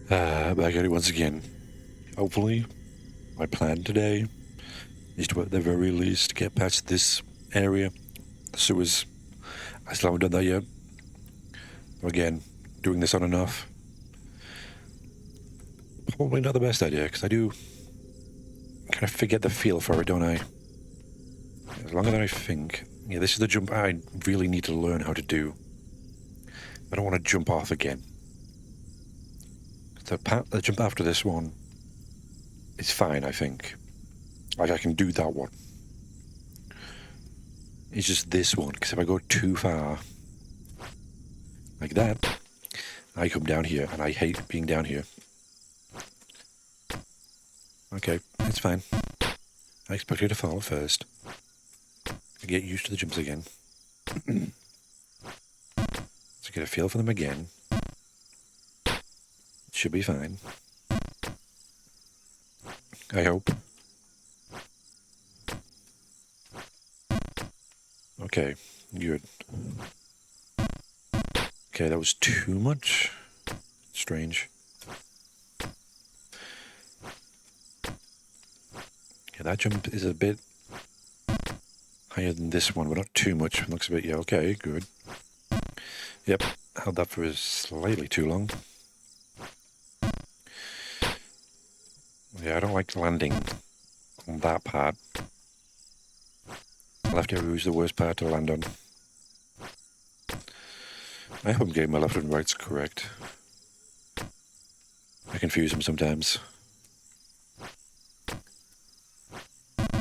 Back at it once again. Hopefully, my plan today is to, at the very least, get past this area. The sewers. I still haven't done that yet. Again, doing this on and off. Probably not the best idea, because I do kind of forget the feel for it, don't I? As long as I think, yeah, this is the jump I really need to learn how to do. I don't want to jump off again. The jump after this one is fine, I think. Like, I can do that one. It's just this one, because if I go too far, like that, I come down here, and I hate being down here. Okay, it's fine. I expected to fall first. I get used to the jumps again. So get a feel for them again. It should be fine. I hope. Okay, good. Okay, that was too much. Strange. Yeah, that jump is a bit higher than this one, but not too much. It looks a bit, yeah, okay, good. Yep, held that for slightly too long. Yeah, I don't like landing on that part. Left arrow is the worst part to land on. I hope I'm getting my left and rights correct. I confuse them sometimes.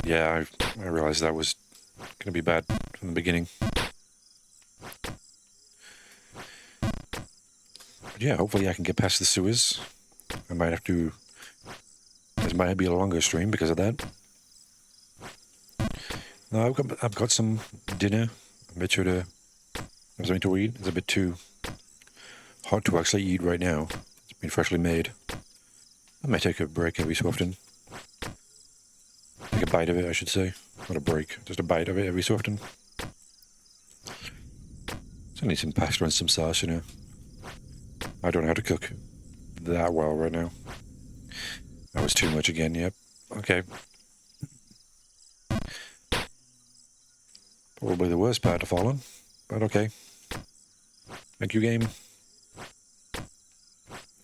Yeah, I realized that was going to be bad from the beginning. But yeah, hopefully I can get past the sewers. I might have to... This might be a longer stream because of that. No, I've got some dinner. I made sure to have something to eat. It's a bit too hot to actually eat right now. It's been freshly made. I might take a break every so often. Take a bite of it, I should say. Not a break, just a bite of it every so often. So I need some pasta and some sauce, you know. I don't know how to cook that well right now. That was too much again, yep. Okay. Probably the worst part to fall on, but okay. Thank you, game.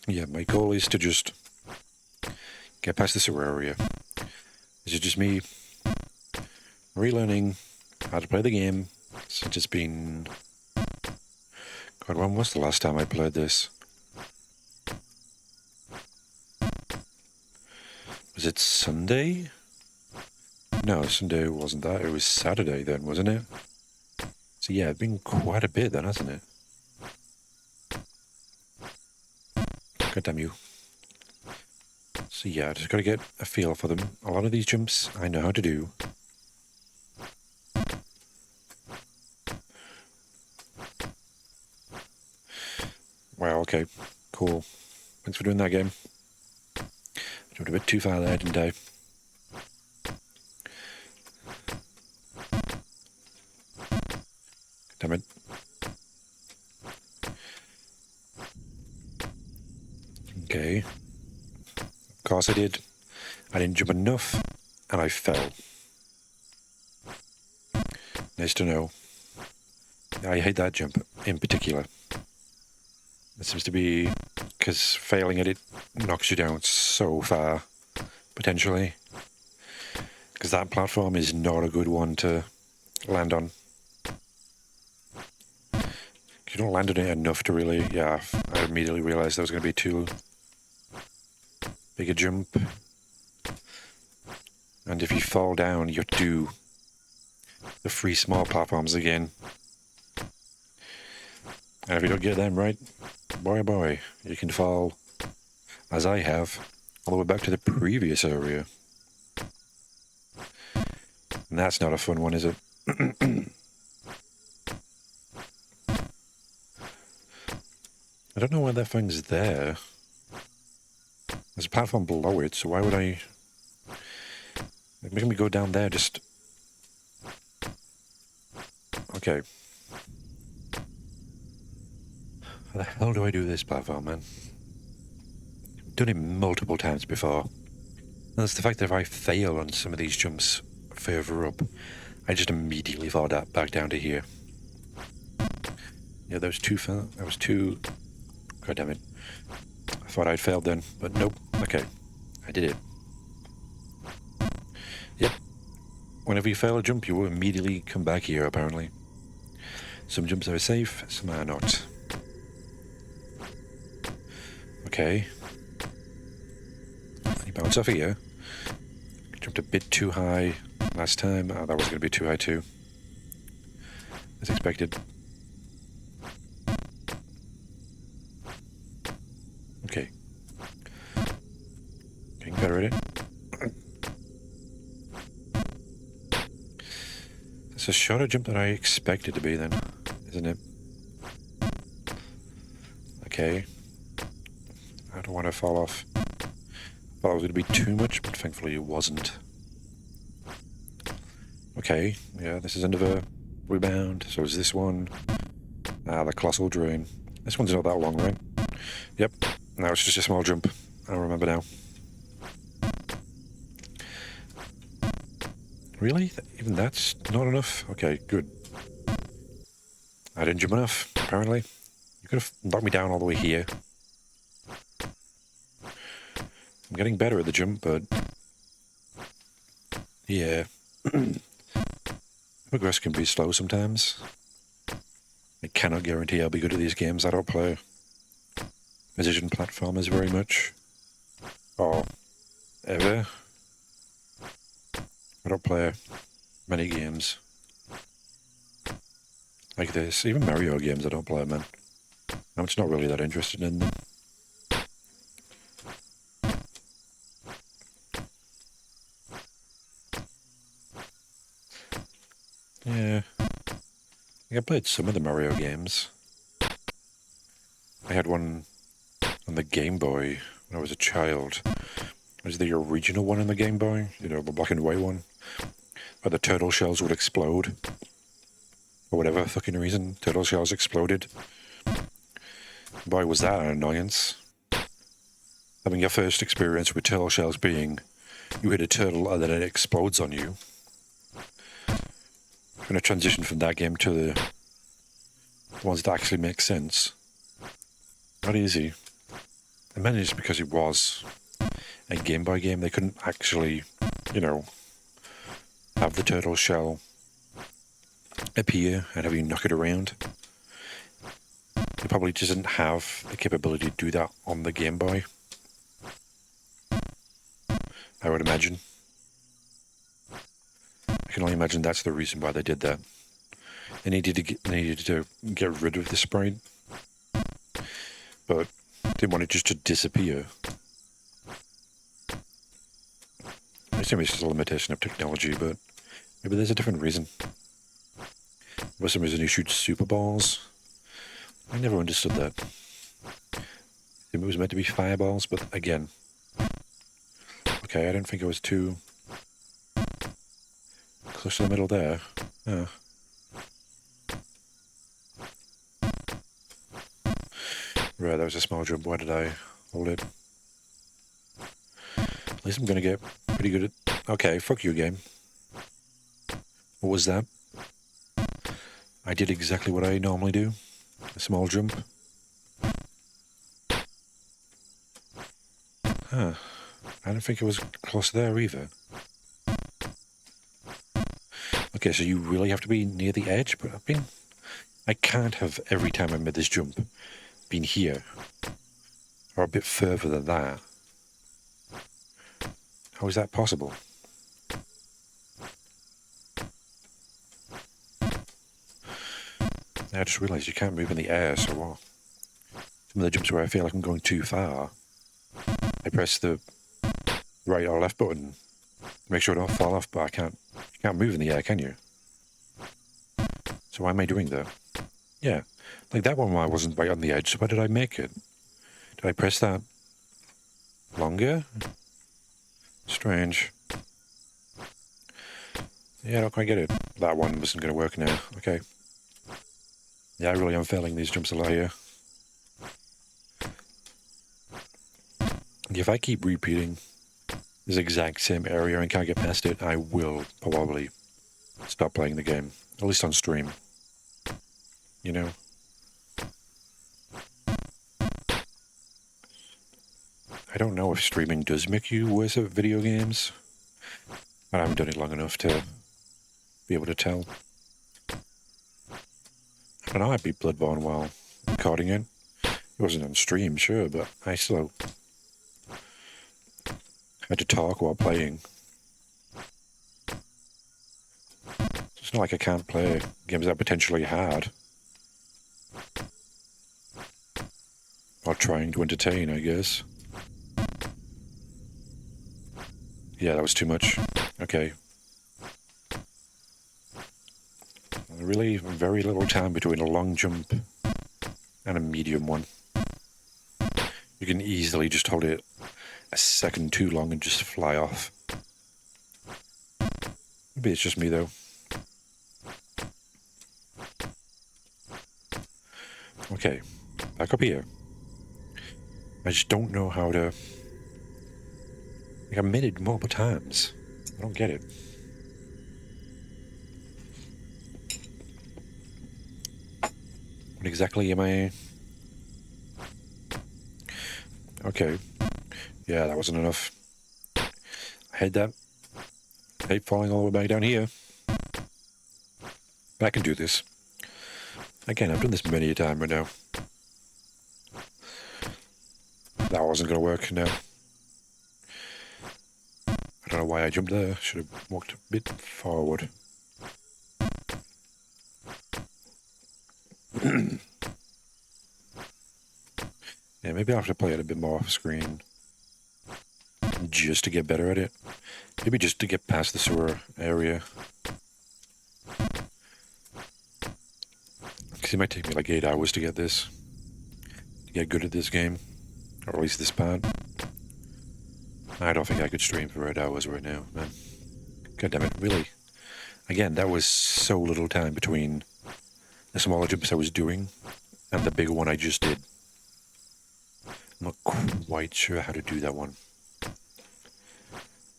Yeah, my goal is to just get past the sewer area. This is just me relearning how to play the game since it's been... God, when was the last time I played this? Was it Sunday? No, Sunday wasn't that. It was Saturday then, wasn't it? So yeah, it's been quite a bit then, hasn't it? God damn you. So yeah, just gotta get a feel for them. A lot of these jumps I know how to do. Wow, okay. Cool. Thanks for doing that, game. I jumped a bit too far there, didn't I? Damn it. Okay. Of course I did. I didn't jump enough, and I fell. Nice to know. I hate that jump in particular. It seems to be because failing at it knocks you down so far, potentially. Because that platform is not a good one to land on. You don't land on it enough to really... Yeah, I immediately realized that was going to be too big a jump. And if you fall down, you have to do the 3 small platforms again. And if you don't get them right, boy oh boy, you can fall, as I have, all the way back to the previous area. And that's not a fun one, is it? I don't know why that thing's there. There's a platform below it, so why would I... Make me go down there, just... Okay. How the hell do I do this platform, man? done it multiple times before. And that's the fact that if I fail on some of these jumps further up, I just immediately fall back down to here. Yeah, that was too... God damn it. I thought I'd failed then, but nope. Okay, I did it. Yep. Whenever you fail a jump, you will immediately come back here, apparently. Some jumps are safe, some are not. Okay. You bounce off here. Jumped a bit too high last time. Oh, that was going to be too high too. As expected. Okay. Getting better at it. It's a shorter jump than I expected to be then, isn't it? Okay. I don't want to fall off. I thought it was going to be too much, but thankfully it wasn't. Okay, yeah, this is another rebound. So is this one. The colossal drain. This one's not that long, right? Yep. Now it's just a small jump. I don't remember now. Really? Even that's not enough? Okay, good. I didn't jump enough, apparently. You could have knocked me down all the way here. I'm getting better at the jump, but... yeah. Progress can be slow sometimes. I cannot guarantee I'll be good at these games. I don't play precision platformers very much. Or ever. I don't play many games like this. Even Mario games I don't play, man. I'm just not really that interested in them. Yeah. I played some of the Mario games. I had one on the Game Boy when I was a child. It was the original one on the Game Boy, you know, the black and white one, where the turtle shells would explode. For whatever fucking reason, turtle shells exploded. Boy, was that an annoyance. Having your first experience with turtle shells being, you hit a turtle and then it explodes on you. I'm going to transition from that game to the ones that actually make sense. Not easy. I managed because it was a Game Boy game. They couldn't actually, you know, have the turtle shell appear and have you knock it around. They probably just didn't have the capability to do that on the Game Boy, I would imagine. I can only imagine that's the reason why they did that. They needed to get rid of the sprite, but they wanted just to disappear. I assume it's just a limitation of technology, but maybe there's a different reason. For some reason he shoots super balls. I never understood that. It was meant to be fireballs, but again. Okay, I didn't think it was too close to the middle there. Oh. Right, that was a small jump. Why did I hold it? At least I'm gonna get pretty good at... Okay, fuck you, game. What was that? I did exactly what I normally do. A small jump. Huh. I don't think it was close there either. Okay, so you really have to be near the edge, but I can't have, every time I made this jump, been here. Or a bit further than that. How is that possible? I just realised you can't move in the air, so what? Some of the jumps where I feel like I'm going too far, I press the right or left button to make sure I don't fall off, but you can't move in the air, can you? So why am I doing that? Yeah, like that one I wasn't right on the edge, so why did I make it? Did I press that longer? Strange. Yeah, I don't quite get it. That one wasn't going to work now. Okay. Yeah, I really am failing these jumps a lot here. if I keep repeating this exact same area and can't get past it, I will probably stop playing the game. At least on stream. You know? I don't know if streaming does make you worse at video games. I haven't done it long enough to be able to tell. I don't know, I beat Bloodborne while recording it. It wasn't on stream, sure, but I still had to talk while playing. It's not like I can't play games that are potentially hard. Or trying to entertain, I guess. Yeah, that was too much. Okay. Really very little time between a long jump and a medium one. You can easily just hold it a second too long and just fly off. Maybe it's just me though. Okay, back up here. I just don't know how to... Like, I made it multiple times. I don't get it. What exactly am I... Okay. Yeah, that wasn't enough. I hate that. I hate falling all the way back down here. But I can do this. Again, I've done this many a time right now. That wasn't going to work, no. I don't know why I jumped there. Should have walked a bit forward. Yeah, maybe I'll have to play it a bit more off screen. Just to get better at it. Maybe just to get past the sewer area. Because it might take me like 8 hours to get this. To get good at this game. Or at least this part. I don't think I could stream for 8 hours right now, man. God damn it, really? Again, that was so little time between the smaller jumps I was doing and the bigger one I just did. I'm not quite sure how to do that one.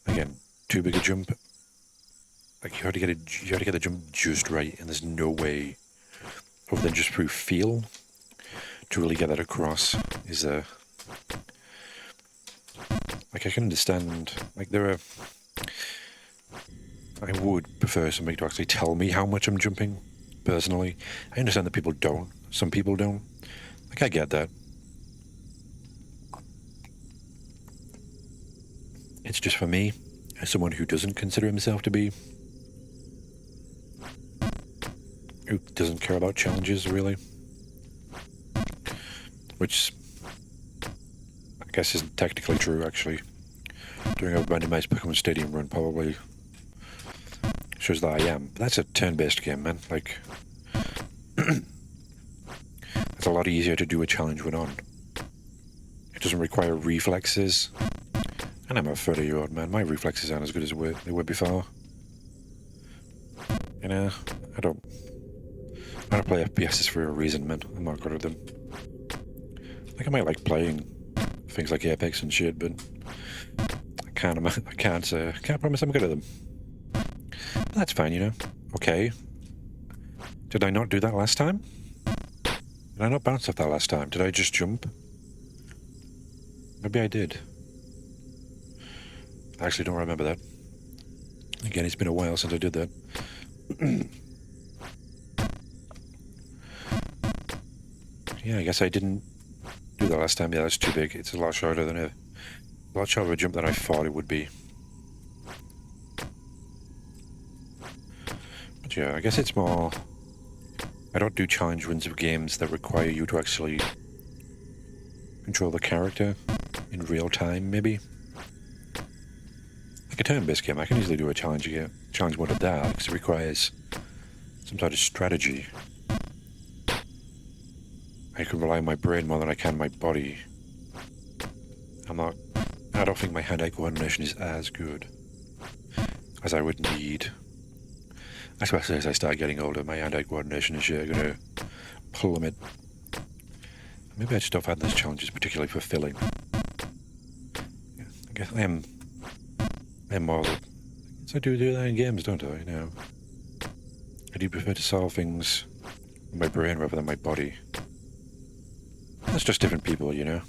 Again, too big a jump. Like you have to get the jump just right, and there's no way other than just through feel to really get that across. Is like I can understand. Like there are. I would prefer somebody to actually tell me how much I'm jumping. Personally, I understand that people don't. Some people don't. Like I get that. It's just for me, as someone who doesn't consider himself to be, who doesn't care about challenges, really. Which, I guess isn't technically true, actually. Doing a randomized Pokemon Stadium run probably shows that I am. But that's a turn-based game, man. Like, it's a lot easier to do a challenge when on. It doesn't require reflexes. And I'm a 30-year-old man. My reflexes aren't as good as they were before. You know, I don't play FPSs for a reason, man. I'm not good at them. Like I might like playing things like Apex and shit, but I can't promise I'm good at them. But that's fine, you know. Okay. Did I not do that last time? Did I not bounce off that last time? Did I just jump? Maybe I did. I actually don't remember that. Again, it's been a while since I did that. Yeah, I guess I didn't do that last time. Yeah, that's too big. It's a lot shorter than a lot shorter of a jump than I thought it would be. But yeah, I guess it's more... I don't do challenge runs of games that require you to actually control the character in real time, maybe. Like a turn-based game, I can easily do a challenge mode of that, because it requires some sort of strategy. I can rely on my brain more than I can my body. I don't think my hand-eye coordination is as good as I would need. Especially as I start getting older, my hand-eye coordination is going to plummet. Maybe I just don't find those challenges particularly fulfilling. guess I am more. So I do that in games, don't I? No. I do prefer to solve things with my brain rather than my body. That's just different people, you know.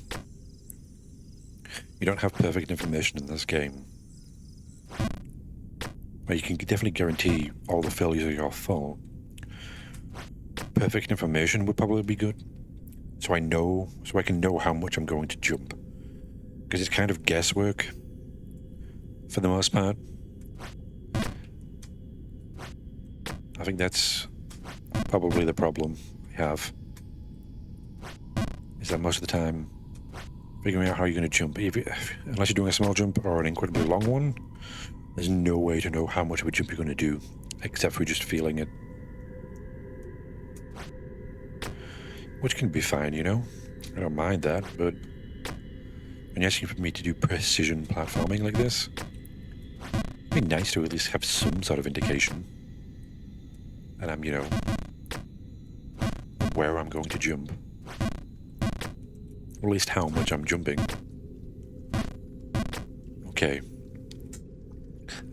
You don't have perfect information in this game. But you can definitely guarantee all the failures are your fault. Perfect information would probably be good. So I can know how much I'm going to jump. Because it's kind of guesswork. For the most part. I think that's probably the problem I have. Is that most of the time, figuring out how you're going to jump, unless you're doing a small jump or an incredibly long one, there's no way to know how much of a jump you're going to do, except for just feeling it. Which can be fine, you know? I don't mind that, but when you're asking for me to do precision platforming like this, it'd be nice to at least have some sort of indication. And I'm, you know, where I'm going to jump. Or at least how much I'm jumping. Okay.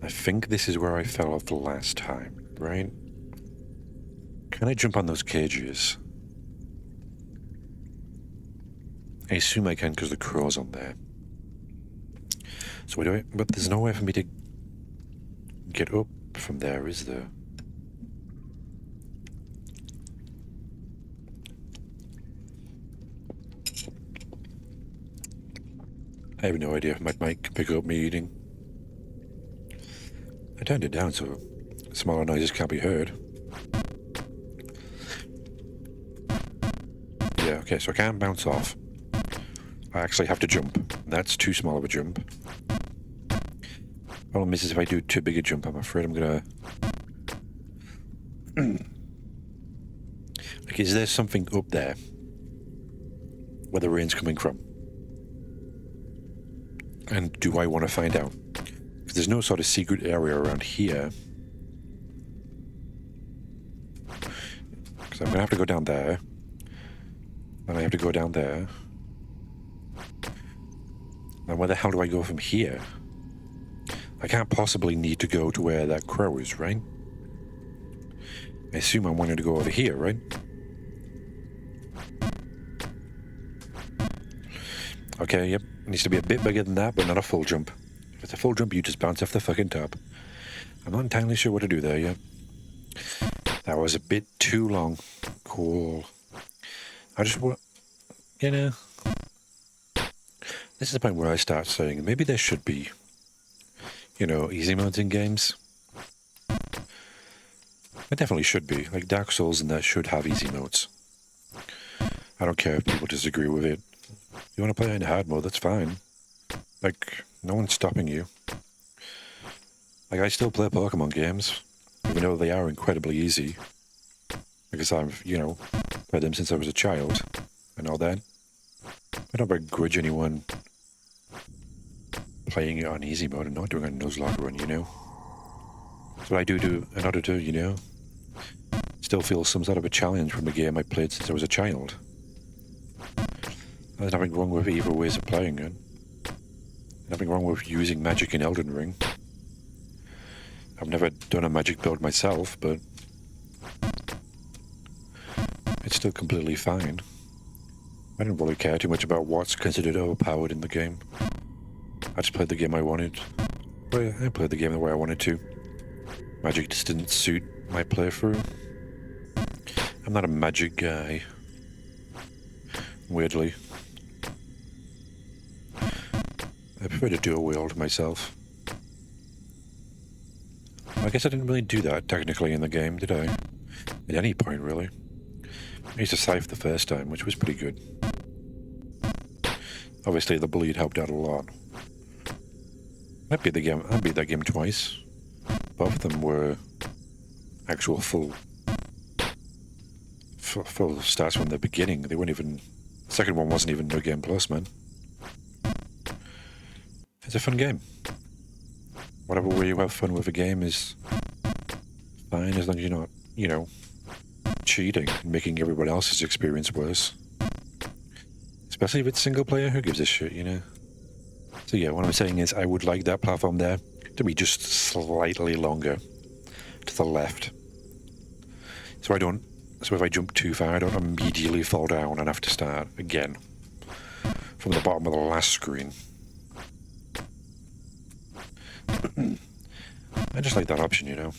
I think this is where I fell off the last time, right? Can I jump on those cages? I assume I can because the crow's on there. So where do I... But there's no way for me to get up from there, is there? I have no idea if my mic can pick up me eating. I turned it down so smaller noises can't be heard. Yeah, okay, so I can't bounce off. I actually have to jump. That's too small of a jump. Problem is if I do too big a jump, I'm afraid I'm gonna... Like, is there something up there where the rain's coming from? And do I want to find out? Because there's no sort of secret area around here. Because I'm going to have to go down there. And I have to go down there. And where the hell do I go from here? I can't possibly need to go to where that crow is, right? I assume I'm wanting to go over here, right? Okay, yep. It needs to be a bit bigger than that, but not a full jump. If it's a full jump, you just bounce off the fucking top. I'm not entirely sure what to do there yet. That was a bit too long. Cool. I just want... You know... This is the point where I start saying maybe there should be, you know, easy modes in games. It definitely should be. Like Dark Souls and that should have easy modes. I don't care if people disagree with it. You want to play in hard mode, that's fine. Like, no one's stopping you. Like, I still play Pokemon games, even though they are incredibly easy. Because I've, you know, played them since I was a child, and all that. I don't begrudge anyone playing it on easy mode and not doing a Nuzlocke run, you know? That's what I do in order to, you know, still feel some sort of a challenge from a game I played since I was a child. There's nothing wrong with either ways of playing it. Nothing wrong with using magic in Elden Ring. I've never done a magic build myself, but it's still completely fine. I didn't really care too much about what's considered overpowered in the game. I just played the game I wanted. But I played the game the way I wanted to. Magic just didn't suit my playthrough. I'm not a magic guy. Weirdly. I prefer to dual wield myself. I guess I didn't really do that technically in the game, did I? At any point, really. I used to scythe the first time, which was pretty good. Obviously, the bleed helped out a lot. I beat that game twice. Both of them were actual full starts from the beginning. They weren't even... The second one wasn't even No Game Plus, man. It's a fun game. Whatever way you have fun with a game is fine, as long as you're not, you know, cheating and making everyone else's experience worse. Especially if it's single player, who gives a shit, you know? So yeah, what I'm saying is I would like that platform there to be just slightly longer to the left. So if I jump too far, I don't immediately fall down and have to start again from the bottom of the last screen. I just like that option, you know.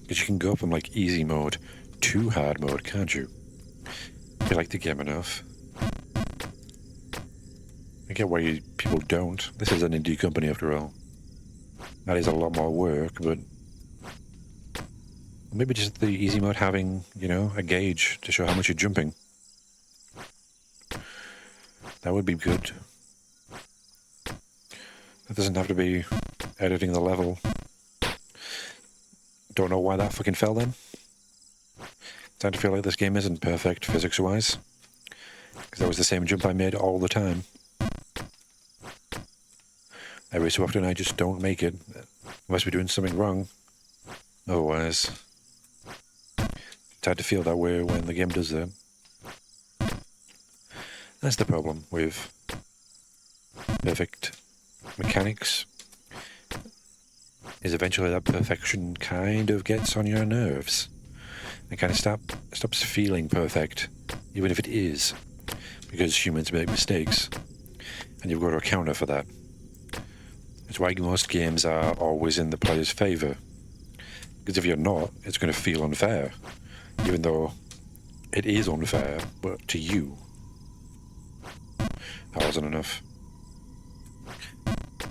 Because you can go from like easy mode to hard mode, can't you? If you like the game enough. I get why people don't. This is an indie company after all. That is a lot more work, but maybe just the easy mode having, you know, a gauge to show how much you're jumping. That would be good. It doesn't have to be editing the level. Don't know why that fucking fell then. Starting to feel like this game isn't perfect physics-wise. Because that was the same jump I made all the time. Every so often I just don't make it. Must be doing something wrong. Otherwise, it's hard to feel that way when the game does that. That's the problem with perfect mechanics. Is eventually that perfection kind of gets on your nerves. It kind of stops feeling perfect, even if it is. Because humans make mistakes. And you've got to account for that. It's why most games are always in the player's favour. Because if you're not, it's going to feel unfair. Even though it is unfair, but to you. That wasn't enough.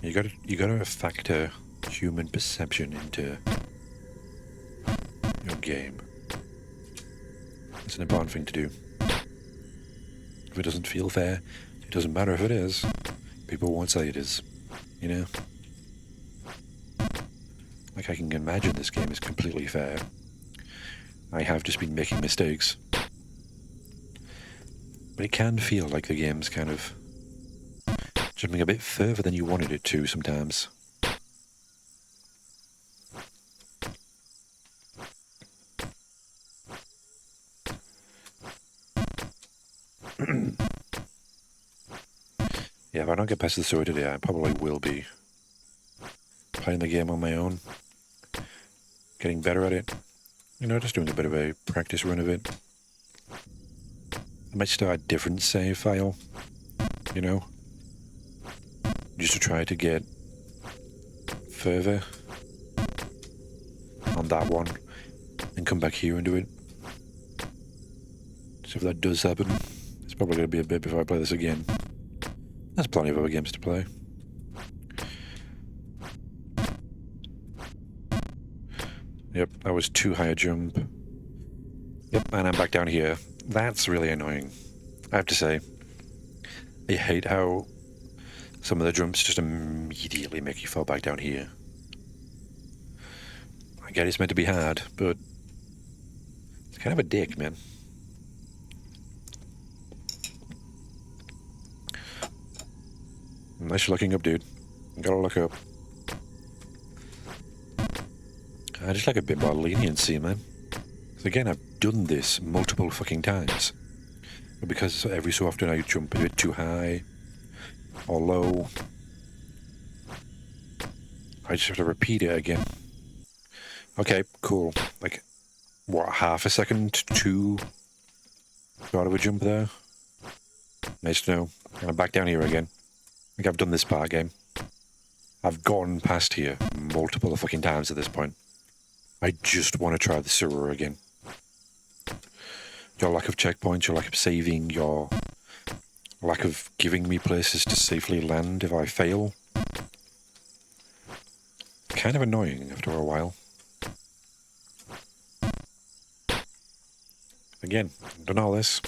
You gotta factor human perception into your game. It's an important thing to do. If it doesn't feel fair, it doesn't matter if it is. People won't say it is. You know? Like, I can imagine this game is completely fair. I have just been making mistakes. But it can feel like the game's kind of jumping a bit further than you wanted it to sometimes. Yeah, if I don't get past the story today, I probably will be playing the game on my own, getting better at it. You know, just doing a bit of a practice run of it. I might start a different save file, you know, just to try to get further on that one and come back here and do it. So if that does happen, it's probably going to be a bit before I play this again. There's plenty of other games to play. Yep, that was too high a jump. Yep, and I'm back down here. That's really annoying, I have to say. I hate how some of the jumps just immediately make you fall back down here. I get it's meant to be hard, but it's kind of a dick, man. Nice looking up, dude. You gotta look up. I just like a bit more leniency, man. So again, I've done this multiple fucking times. But because every so often I jump a bit too high or low, I just have to repeat it again. Okay, cool. Like, what, half a second to go out of a jump there? Nice to know. And I'm back down here again. I think I've done this part game. I've gone past here multiple fucking times at this point. I just want to try the sewer again. Your lack of checkpoints, your lack of saving, your lack of giving me places to safely land if I fail. Kind of annoying after a while. Again, I've done all this.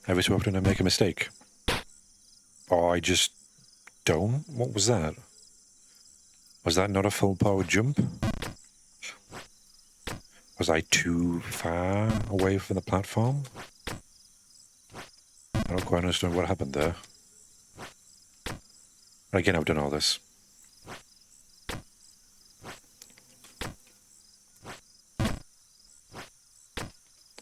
Every so often I make a mistake. Or I just don't? What was that? Was that not a full power jump? Was I too far away from the platform? I don't quite understand what happened there. But again, I've done all this.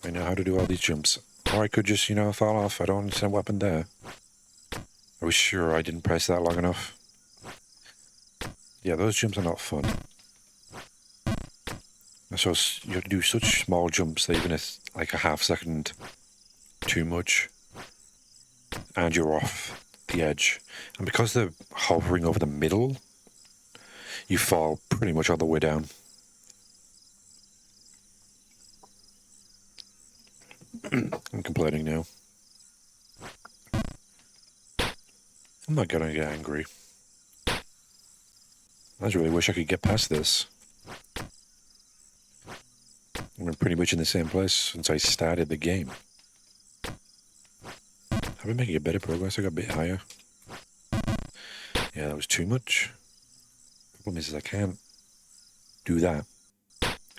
I know how to do all these jumps. Or I could just, you know, fall off. I don't understand what happened there. I was sure I didn't press that long enough. Yeah, those jumps are not fun. So you have to do such small jumps that even if like a half second too much, and you're off the edge. And because they're hovering over the middle, you fall pretty much all the way down. I'm complaining now. I'm not gonna get angry. I just really wish I could get past this. We're pretty much in the same place since I started the game. I've been making a better progress. I got a bit higher. Yeah, that was too much. The problem is I can't do that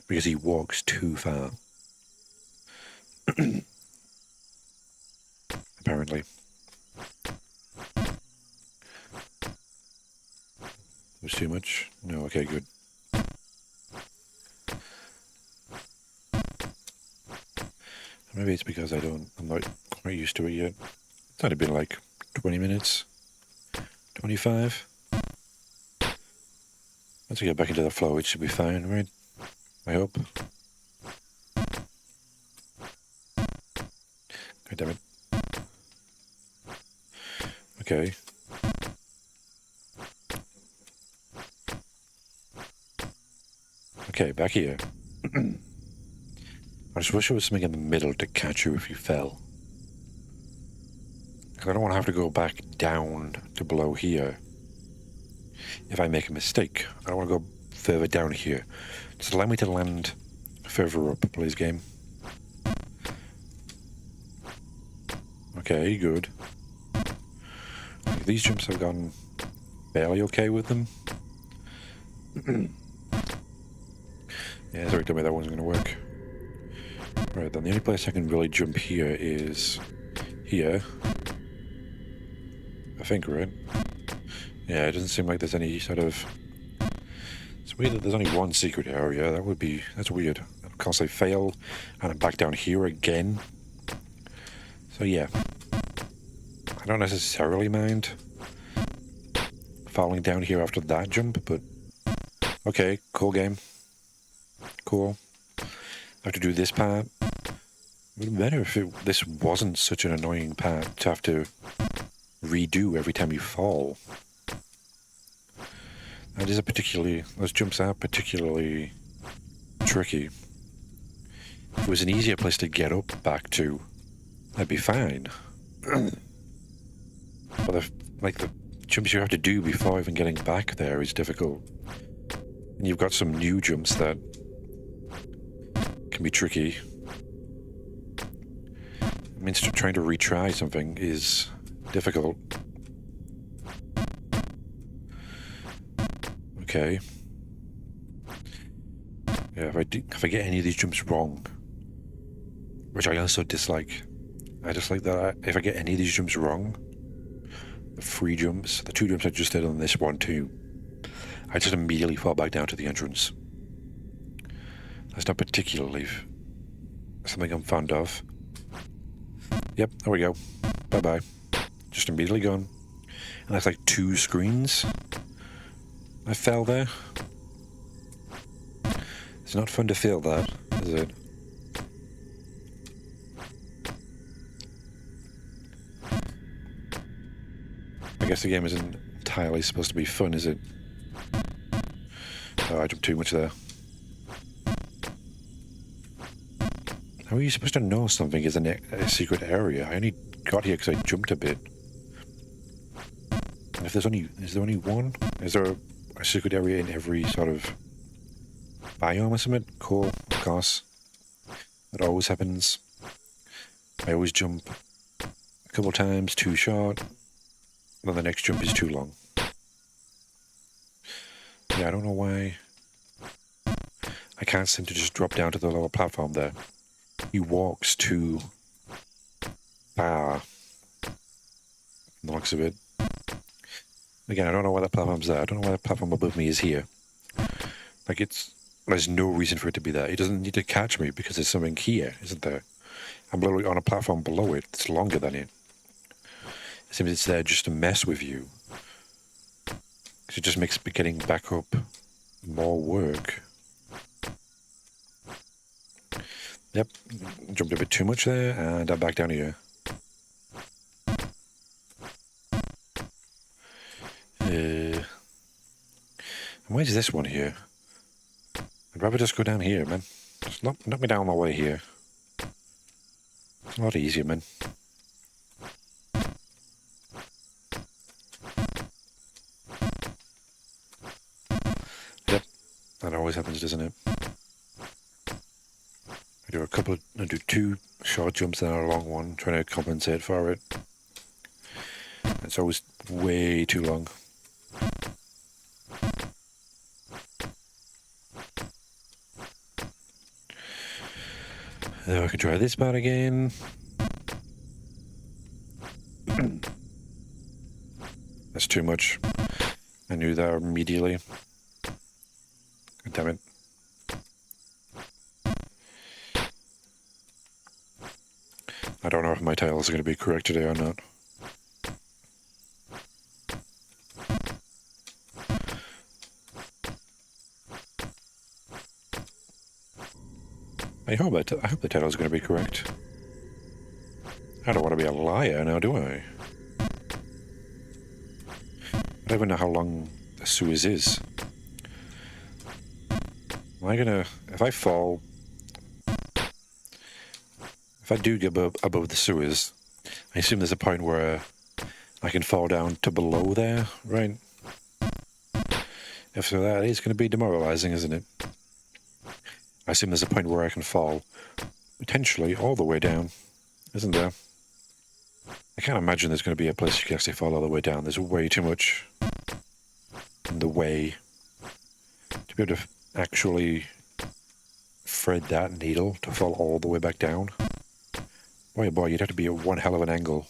because he walks too far. Apparently. It was too much? No, okay, good. Maybe it's because I'm not quite used to it yet. It's only been like 20 minutes. 25. Once I get back into the flow, it should be fine, right? I hope. God damn it. Okay. Okay, back here. I just wish there was something in the middle to catch you if you fell. Because I don't want to have to go back down to below here if I make a mistake. I don't want to go further down here. Just allow me to land further up, please, game. Okay, good. These jumps have gone fairly okay with them. Yeah, sorry, told me that wasn't going to work. Right, then the only place I can really jump here is here. I think, right? Yeah, it doesn't seem like there's any sort of... It's weird that there's only one secret area. That's weird. Of course, I fail, and I'm back down here again. So yeah. I don't necessarily mind falling down here after that jump, but... Okay, cool game. Cool. I have to do this part. It would have been better if this wasn't such an annoying part to have to redo every time you fall. Those jumps are particularly tricky. If it was an easier place to get up back to, that'd be fine. But the jumps you have to do before even getting back there is difficult. And you've got some new jumps that can be tricky. It means trying to retry something is difficult. Okay. Yeah, if I get any of these jumps wrong, which I also dislike, I dislike that if I get any of these jumps wrong, the 3 jumps, the 2 jumps I just did on this one too, I just immediately fall back down to the entrance. That's not particularly something I'm fond of. Yep, there we go. Bye-bye. Just immediately gone. And that's like 2 screens. I fell there. It's not fun to feel that, is it? I guess the game isn't entirely supposed to be fun, is it? Oh, I jumped too much there. How are you supposed to know something is a secret area? I only got here because I jumped a bit. And if is there only one? Is there a secret area in every sort of biome or something? Cool, of course. That always happens. I always jump a couple times too short, then the next jump is too long. Yeah, I don't know why I can't seem to just drop down to the lower platform there. He walks too far, from the looks of it. Again, I don't know why that platform's there. I don't know why that platform above me is here. Like, there's no reason for it to be there. It doesn't need to catch me because there's something here, isn't there? I'm literally on a platform below it. It's longer than it. It seems it's there just to mess with you. Because it just makes getting back up more work. Yep, jumped a bit too much there, and I'm back down here. And where's this one here? I'd rather just go down here, man. Just knock me down my way here. It's a lot easier, man. Yep, that always happens, doesn't it? I do 2 short jumps and a long one, trying to compensate for it. It's always way too long. I can try this part again. That's too much. I knew that immediately. God damn it. I don't know if my tiles are going to be correct today or not. I hope the title is going to be correct. I don't want to be a liar now, do I? I don't even know how long the Suez is. Am I gonna... If I fall... If I do get above the Suez, I assume there's a point where I can fall down to below there, right? If so, that is going to be demoralizing, isn't it? I assume there's a point where I can fall potentially all the way down, isn't there? I can't imagine there's going to be a place you can actually fall all the way down. There's way too much in the way to be able to actually thread that needle to fall all the way back down. Boy, oh boy, you'd have to be at one hell of an angle.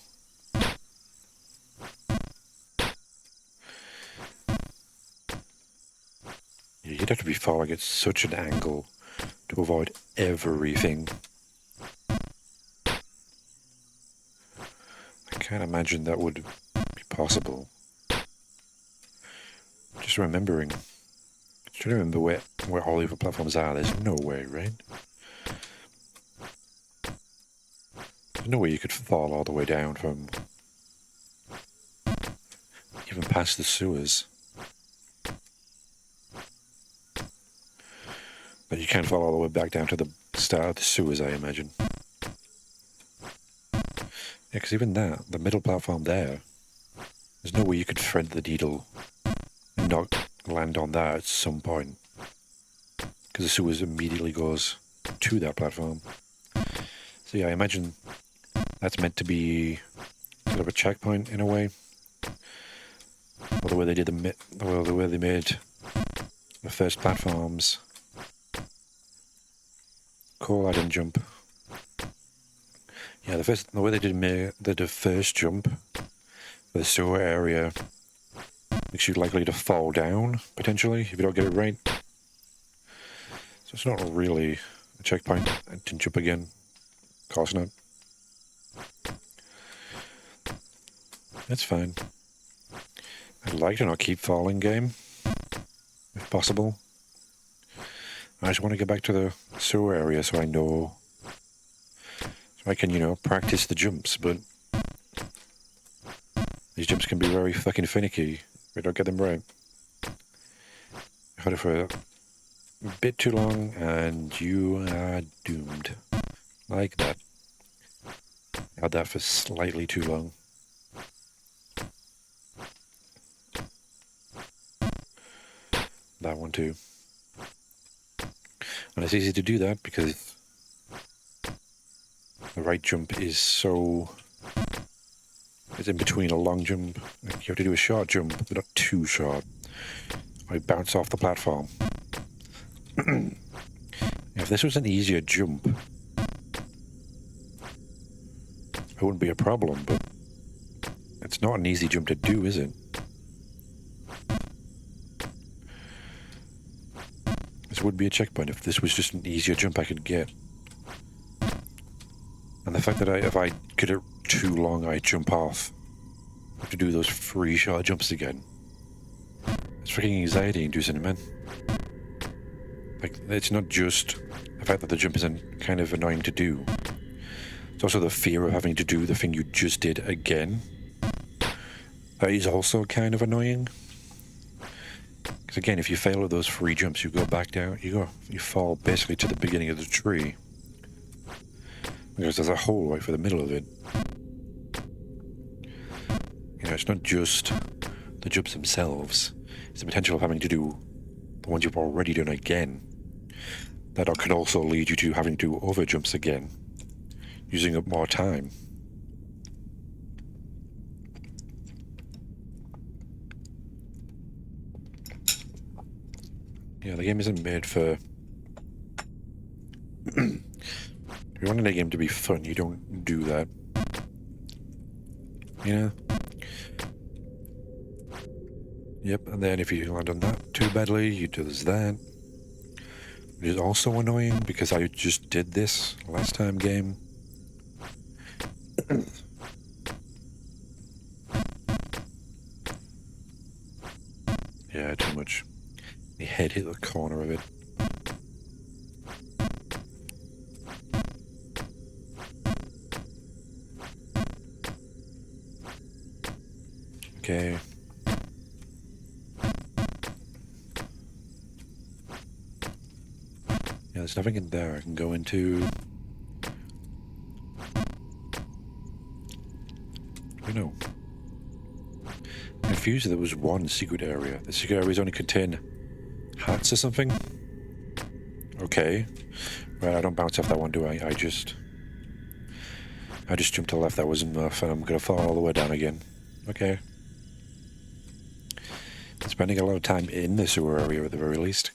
You'd have to be falling at such an angle to avoid everything. I can't imagine that would be possible. Just remembering. Trying to remember where all the other platforms are. There's no way, right? There's no way you could fall all the way down from even past the sewers. But you can't fall all the way back down to the start of the sewers, I imagine. Yeah, because even that, the middle platform there, there's no way you could thread the needle and not land on that at some point. Because the sewers immediately goes to that platform. So yeah, I imagine that's meant to be sort of a checkpoint in a way. Or the way they did the way they made the first platforms. Cool, I didn't jump. Yeah, the way they did the first jump, the sewer area, makes you likely to fall down, potentially, if you don't get it right. So it's not really a checkpoint. I didn't jump again. Of course not. That's fine. I'd like to not keep falling, game, if possible. I just want to get back to the sewer area so I know... So I can, you know, practice the jumps, but... These jumps can be very fucking finicky if we don't get them right. I had it for a bit too long, and you are doomed. Like that. I had that for slightly too long. That one too. And it's easy to do that because the right jump is so... It's in between a long jump. You have to do a short jump, but not too short. Or you bounce off the platform. If this was an easier jump, it wouldn't be a problem, but it's not an easy jump to do, is it? This would be a checkpoint if this was just an easier jump I could get. And the fact that if I get it too long, I jump off. have to do those free shot jumps again. It's freaking anxiety inducing, man. Like, it's not just the fact that the jump isn't kind of annoying to do. It's also the fear of having to do the thing you just did again. That is also kind of annoying. Because again, if you fail at those free jumps, you go back down, you fall basically to the beginning of the tree. Because there's a hole right for the middle of it. You know, it's not just the jumps themselves. It's the potential of having to do the ones you've already done again. That can also lead you to having to do other jumps again, using up more time. Yeah, the game isn't made for... If you want a game to be fun, you don't do that. You know? Yep, and then if you land on that too badly, you do that. Which is also annoying, because I just did this last time game. Yeah, too much. My head hit the corner of it. Okay. Yeah, there's nothing in there I can go into. I don't know. I'm confused that there was one secret area. The secret areas only contain hats or something? Okay. Right, I don't bounce off that one, do I? I just jumped to the left, that wasn't enough, and I'm gonna fall all the way down again. Okay. Spending a lot of time in the sewer area at the very least.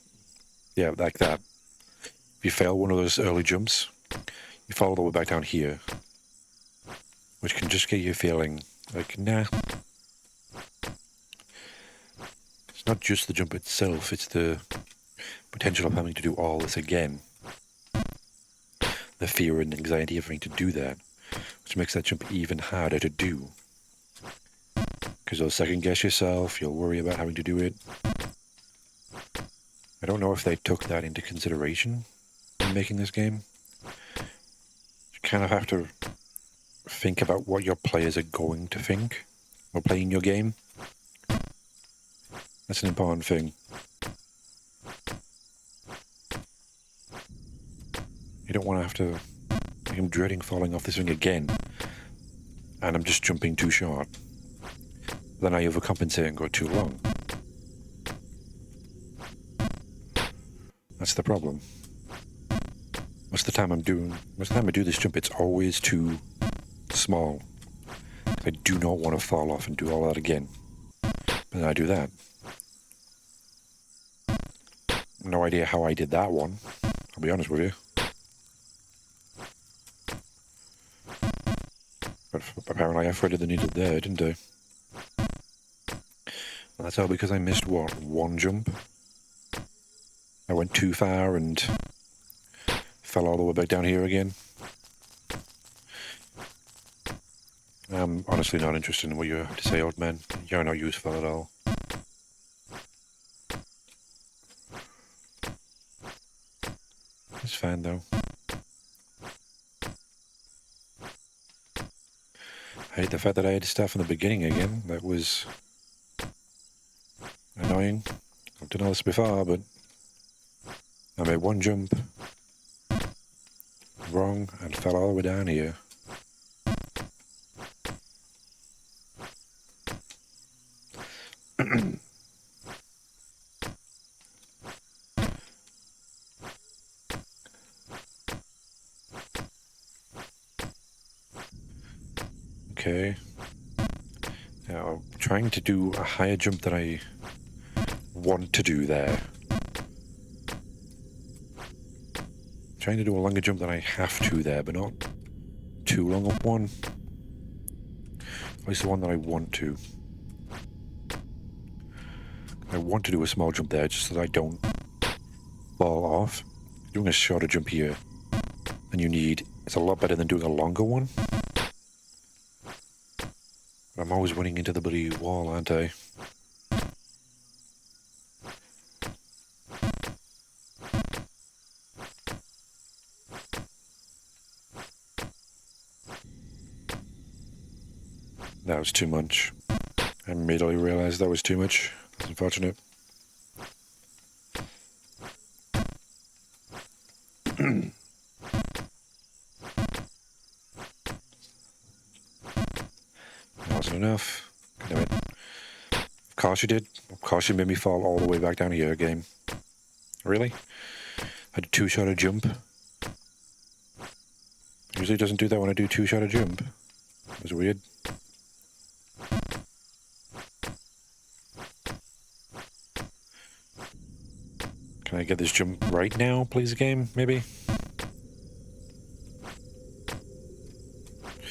Yeah, like that. If you fail one of those early jumps, you fall all the way back down here. Which can just get you feeling like, nah. It's not just the jump itself, it's the potential of having to do all this again. The fear and anxiety of having to do that, which makes that jump even harder to do. Because you'll second guess yourself, you'll worry about having to do it. I don't know if they took that into consideration in making this game. You kind of have to think about what your players are going to think while playing your game. That's an important thing. You don't want to have to... I'm dreading falling off this thing again. And I'm just jumping too short. Then I overcompensate and go too long. That's the problem. Most of the time I do this jump, it's always too small. I do not want to fall off and do all that again. But then I do that. No idea how I did that one, I'll be honest with you. But apparently I threaded the needle there, didn't I? And that's all because I missed, what, one jump? I went too far and fell all the way back down here again. I'm honestly not interested in what you have to say, old man. You're not useful at all. It's fine, though. I hate the fact that I had to start from the beginning again. That was annoying. I've done all this before, but I made one jump wrong and fell all the way down here. Okay. Now, I'm trying to do a higher jump than I want to do there. Trying to do a longer jump than I have to there, but not too long of one. At least the one that I want to. I want to do a small jump there just so that I don't fall off. Doing a shorter jump here, and it's a lot better than doing a longer one. But I'm always running into the bloody wall, aren't I? That was too much. I immediately realised that was too much. That's unfortunate. That wasn't enough. Damn it. Of course you did. Of course you made me fall all the way back down here, game. Really? I had a two-shot a jump. Usually doesn't do that when I do two-shot a jump. It was weird. Can I get this jump right now, please, game? Maybe?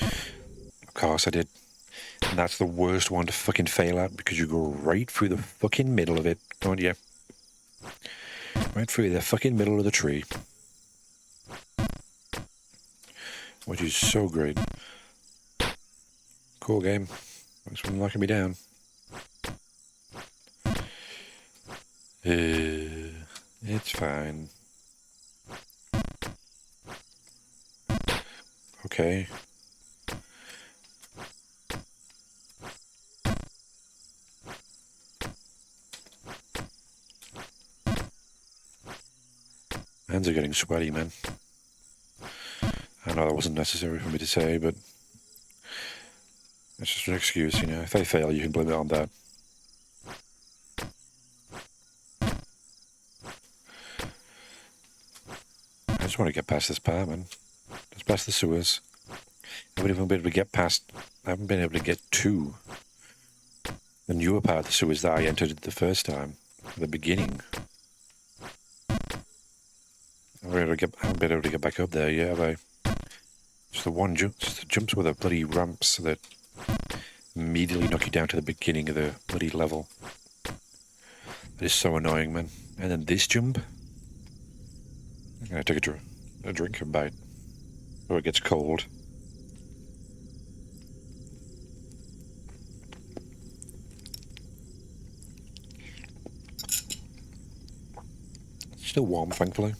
Of course I did. And that's the worst one to fucking fail at because you go right through the fucking middle of it, don't you? Right through the fucking middle of the tree. Which is so great. Cool game. Thanks for knocking me down. It's fine. Okay. Hands are getting sweaty, man. I know that wasn't necessary for me to say, but it's just an excuse, you know. If I fail, you can blame it on that. I just want to get past this part, man. Just past the sewers. I haven't even been able to get past... I haven't been able to get to the newer part of the sewers that I entered the first time. At the beginning. I haven't been able to get back up there yet, have I? Just the one jump, just the jumps with the bloody ramps that immediately knock you down to the beginning of the bloody level. That is so annoying, man. And then this jump. I'm gonna take a drink and bite before it gets cold. It's still warm, thankfully.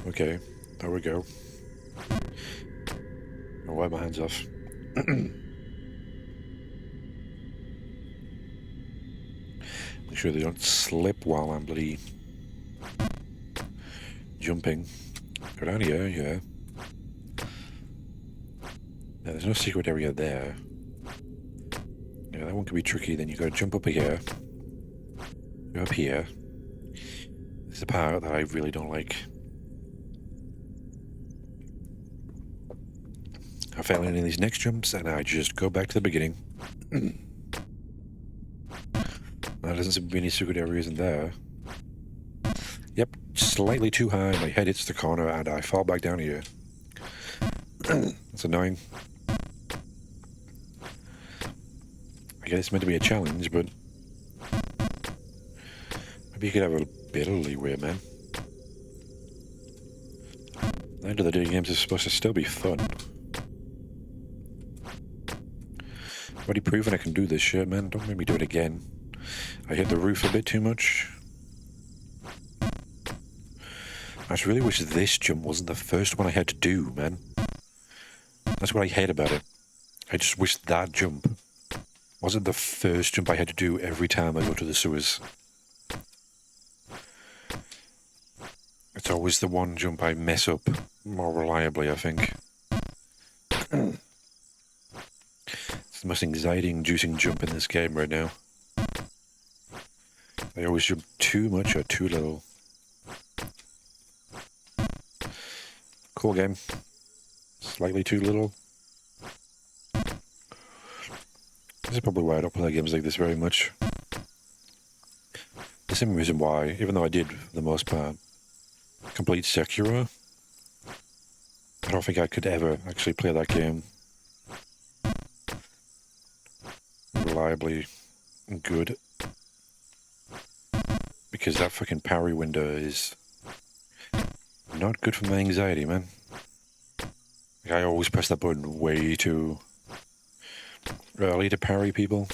Okay, there we go. I'll wipe my hands off. Make sure they don't slip while I'm bloody jumping. Go down here, yeah. Now, there's no secret area there. Yeah, that one can be tricky. Then you gotta jump up here. Go up here. This is the part that I really don't like. I fail any of these next jumps, and I just go back to the beginning. There doesn't seem to be any secret areas in there. Yep, slightly too high. My head hits the corner, and I fall back down here. That's annoying. I guess it's meant to be a challenge, but maybe you could have a bit of leeway, man. The end of the day, games are supposed to still be fun. I've already proven I can do this shit, man. Don't make me do it again. I hit the roof a bit too much. I just really wish this jump wasn't the first one I had to do, man. That's what I hate about it. I just wish that jump wasn't the first jump I had to do every time I go to the sewers. It's always the one jump I mess up more reliably, I think. It's the most anxiety-inducing jump in this game right now. I always jump too much or too little. Cool game. Slightly too little. This is probably why I don't play games like this very much. The same reason why, even though I did, for the most part, complete Sekiro, I don't think I could ever actually play that game reliably good because that fucking parry window is not good for my anxiety, man. Like, I always press that button way too early to parry people.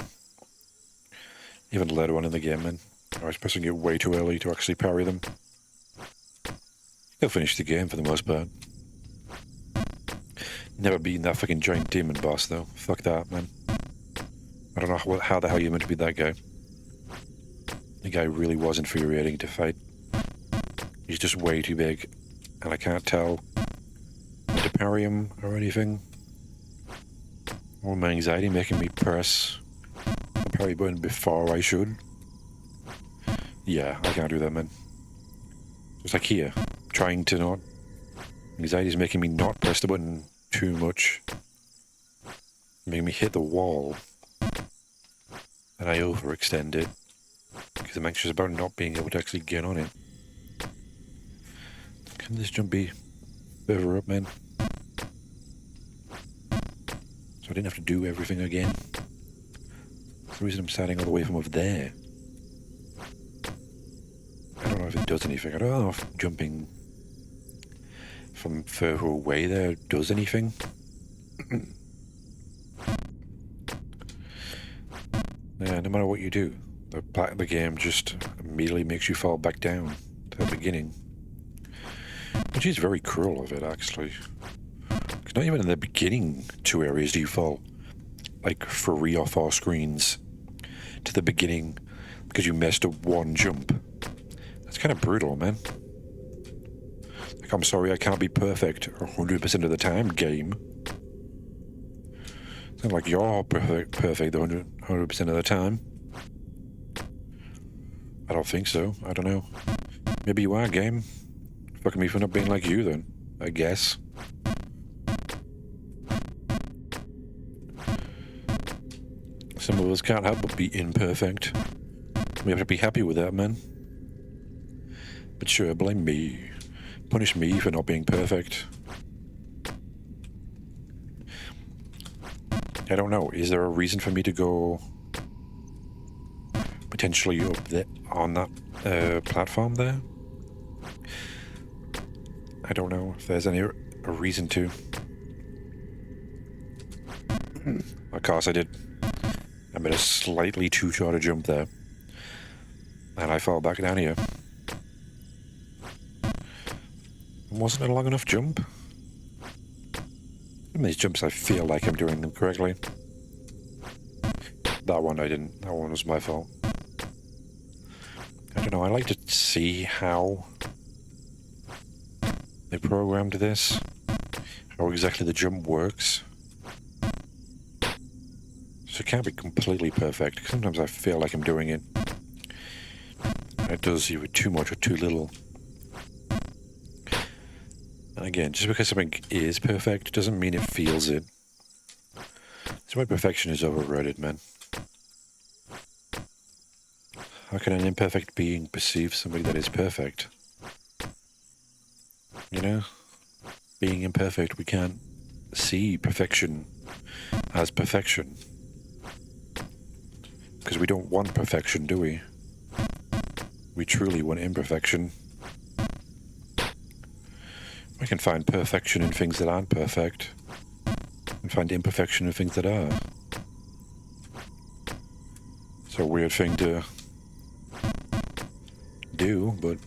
Even later on in the game, man. I was pressing it way too early to actually parry them. He'll finish the game for the most part. Never beaten that fucking giant demon boss, though. Fuck that, man. I don't know how the hell you're meant to be that guy. The guy really was infuriating to fight. He's just way too big, and I can't tell when to parry him or anything. Or my anxiety making me press the parry button before I should. Yeah, I can't do that, man. It's like here, trying to not... Anxiety's making me not press the button too much. Making me hit the wall. And I overextend it. Because I'm anxious about not being able to actually get on it. Can this jump be further up, man? So I didn't have to do everything again. That's the reason I'm starting all the way from over there. I don't know if it does anything. I don't know if jumping from further away there does anything. Yeah, no matter what you do, the game just immediately makes you fall back down to the beginning. Which is very cruel of it, actually. Because not even in the beginning 2 areas do you fall, like, 3 or 4 screens to the beginning because you missed a 1 jump. That's kind of brutal, man. Like, I'm sorry I can't be perfect 100% of the time, game. It's not like you're perfect 100% of the time. I don't think so. I don't know. Maybe you are, game. Fucking me for not being like you, then. I guess. Some of us can't help but be imperfect. We have to be happy with that, man. But sure, blame me. Punish me for not being perfect. I don't know. Is there a reason for me to go potentially up there on that platform there? I don't know if there's a reason to. Of course I did. I made a slightly too short a jump there. And I fell back down here. Wasn't it a long enough jump? In these jumps I feel like I'm doing them correctly. That one I didn't. That one was my fault. I don't know, I like to see how they programmed this. How exactly the jump works. So it can't be completely perfect. Sometimes I feel like I'm doing it. And it does either too much or too little. And again, just because something is perfect doesn't mean it feels it. That's why perfection is overrated, man. How can an imperfect being perceive somebody that is perfect? You know? Being imperfect, we can't see perfection as perfection. Because we don't want perfection, do we? We truly want imperfection. We can find perfection in things that aren't perfect, and find imperfection in things that are. It's a weird thing to do, but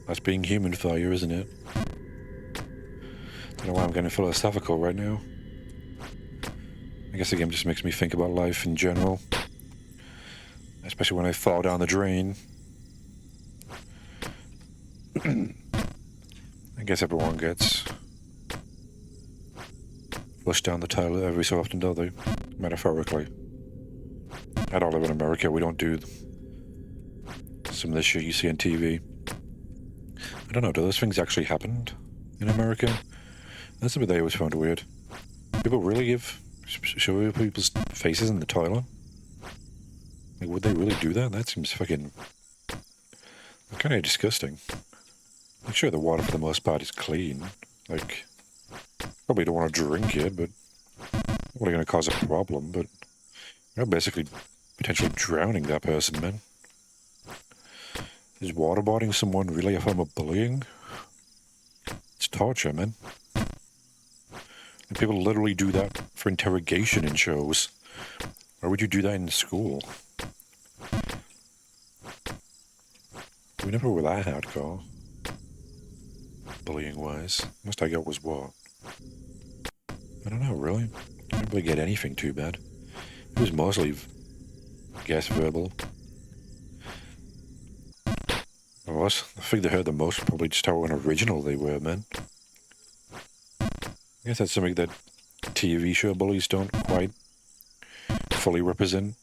that's being human for you, isn't it? I don't know why I'm getting philosophical right now. I guess the game just makes me think about life in general. Especially when I fall down the drain. I guess everyone gets flushed down the toilet every so often, don't they? Metaphorically. I don't live in America, we don't do some of this shit you see on TV. I don't know, do those things actually happen in America? That's something they always found weird. People really show people's faces in the toilet? Like, would they really do that? That seems fucking... kind of disgusting. I'm sure the water for the most part is clean. Like, probably don't want to drink it, but... Probably going to cause a problem, but... You're basically potentially drowning that person, man. Is waterboarding someone really a form of bullying? It's torture, man. And people literally do that for interrogation in shows. Why would you do that in school? We never were that hardcore. Bullying-wise. Most I got was what? I don't know, really. I didn't really get anything too bad. It was mostly, I guess, verbal. I think they heard the most probably just how unoriginal they were, man. I guess that's something that TV show bullies don't quite fully represent.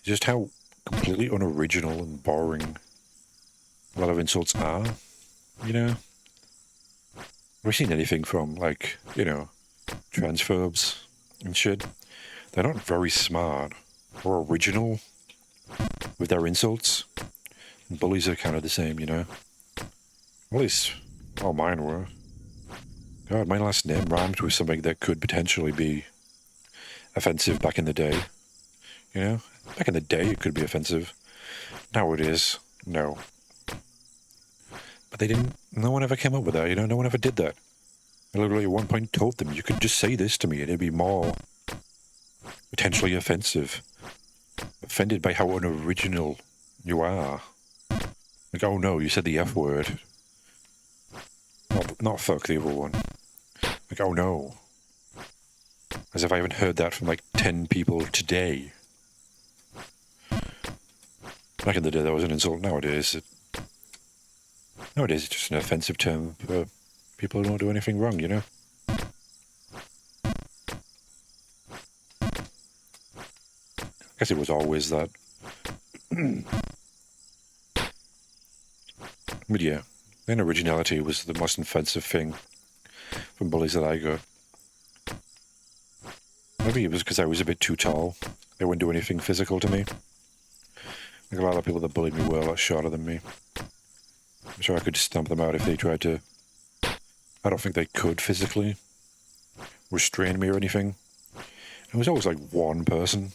Just how completely unoriginal and boring a lot of insults are, you know? Have we seen anything from, like, you know, transphobes and shit? They're not very smart or original with their insults. And bullies are kind of the same, you know? At least, all mine were. God, my last name rhymed with something that could potentially be offensive back in the day. You know? Back in the day, it could be offensive. Now it is. No. But they didn't. No one ever came up with that, you know? No one ever did that. I literally at one point told them, you could just say this to me and it'd be more potentially offensive. Offended by how unoriginal you are. Like, oh no, you said the F word. Not fuck the other one. Like, oh no. As if I haven't heard that from like 10 people today. Back in the day, that was an insult. Nowadays, it's just an offensive term for people who don't do anything wrong, you know? I guess it was always that. But yeah, then originality was the most offensive thing from bullies that I got. Maybe it was because I was a bit too tall. They wouldn't do anything physical to me. Like a lot of people that bullied me were a lot shorter than me. I'm sure I could stomp them out if they tried to. I don't think they could physically restrain me or anything. It was always like one person.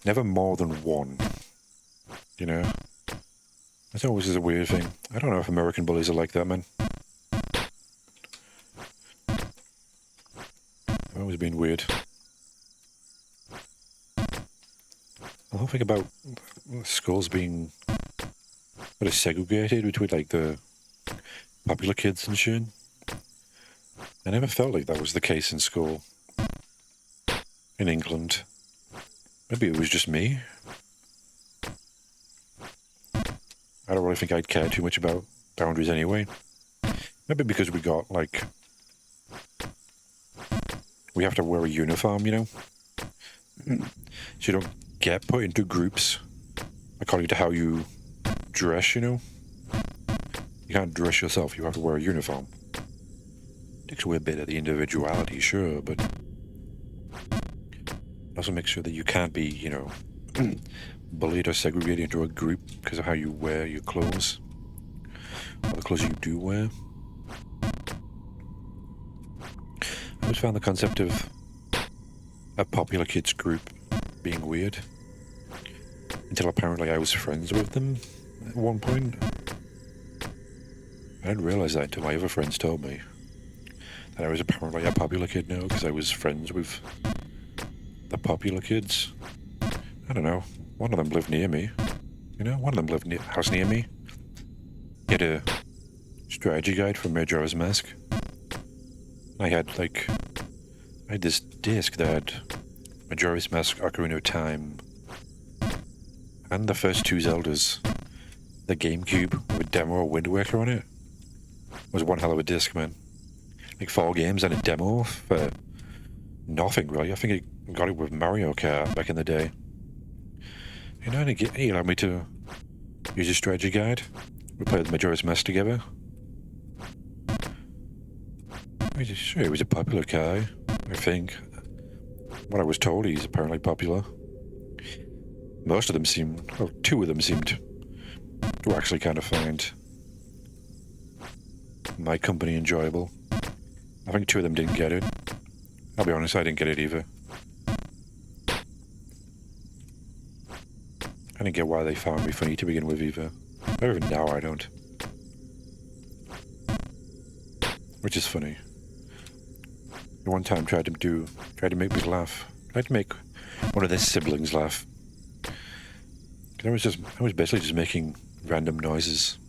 Never more than one. You know? That's always a weird thing. I don't know if American bullies are like that, man. I've always been weird. The whole thing about schools being sort of segregated between like the popular kids and shit. I never felt like that was the case in school. In England. Maybe it was just me. I don't really think I'd care too much about boundaries anyway. Maybe because we got, like... We have to wear a uniform, you know? So you don't get put into groups according to how you dress, you know? You can't dress yourself, you have to wear a uniform. Takes away a bit of the individuality, sure, but... also make sure that you can't be, you know... bullied or segregated into a group because of how you wear your clothes. Or the clothes you do wear. I always found the concept of a popular kids group being weird. Until apparently I was friends with them at one point. I didn't realize that until my other friends told me. That I was apparently a popular kid now because I was friends with the popular kids. I don't know. One of them lived near me. You know, one of them lived near house near me. He had a strategy guide for Majora's Mask. I had this disc that had Majora's Mask, Ocarina of Time, and the first two Zeldas. The GameCube with demo Wind Waker on it. Was one hell of a disc, man. Like 4 games and a demo for nothing, really. I think I got it with Mario Kart back in the day. You know, he allowed me to use a strategy guide. We played the Majora's Mask together. He was a popular guy, I think. What I was told, he's apparently popular. Most of them seemed, well, 2 of them seemed to actually kind of find my company enjoyable. I think 2 of them didn't get it. I'll be honest, I didn't get it either. I didn't get why they found me funny to begin with either. Or even now I don't. Which is funny. One time tried to make me laugh. Tried to make one of their siblings laugh. I was basically just making random noises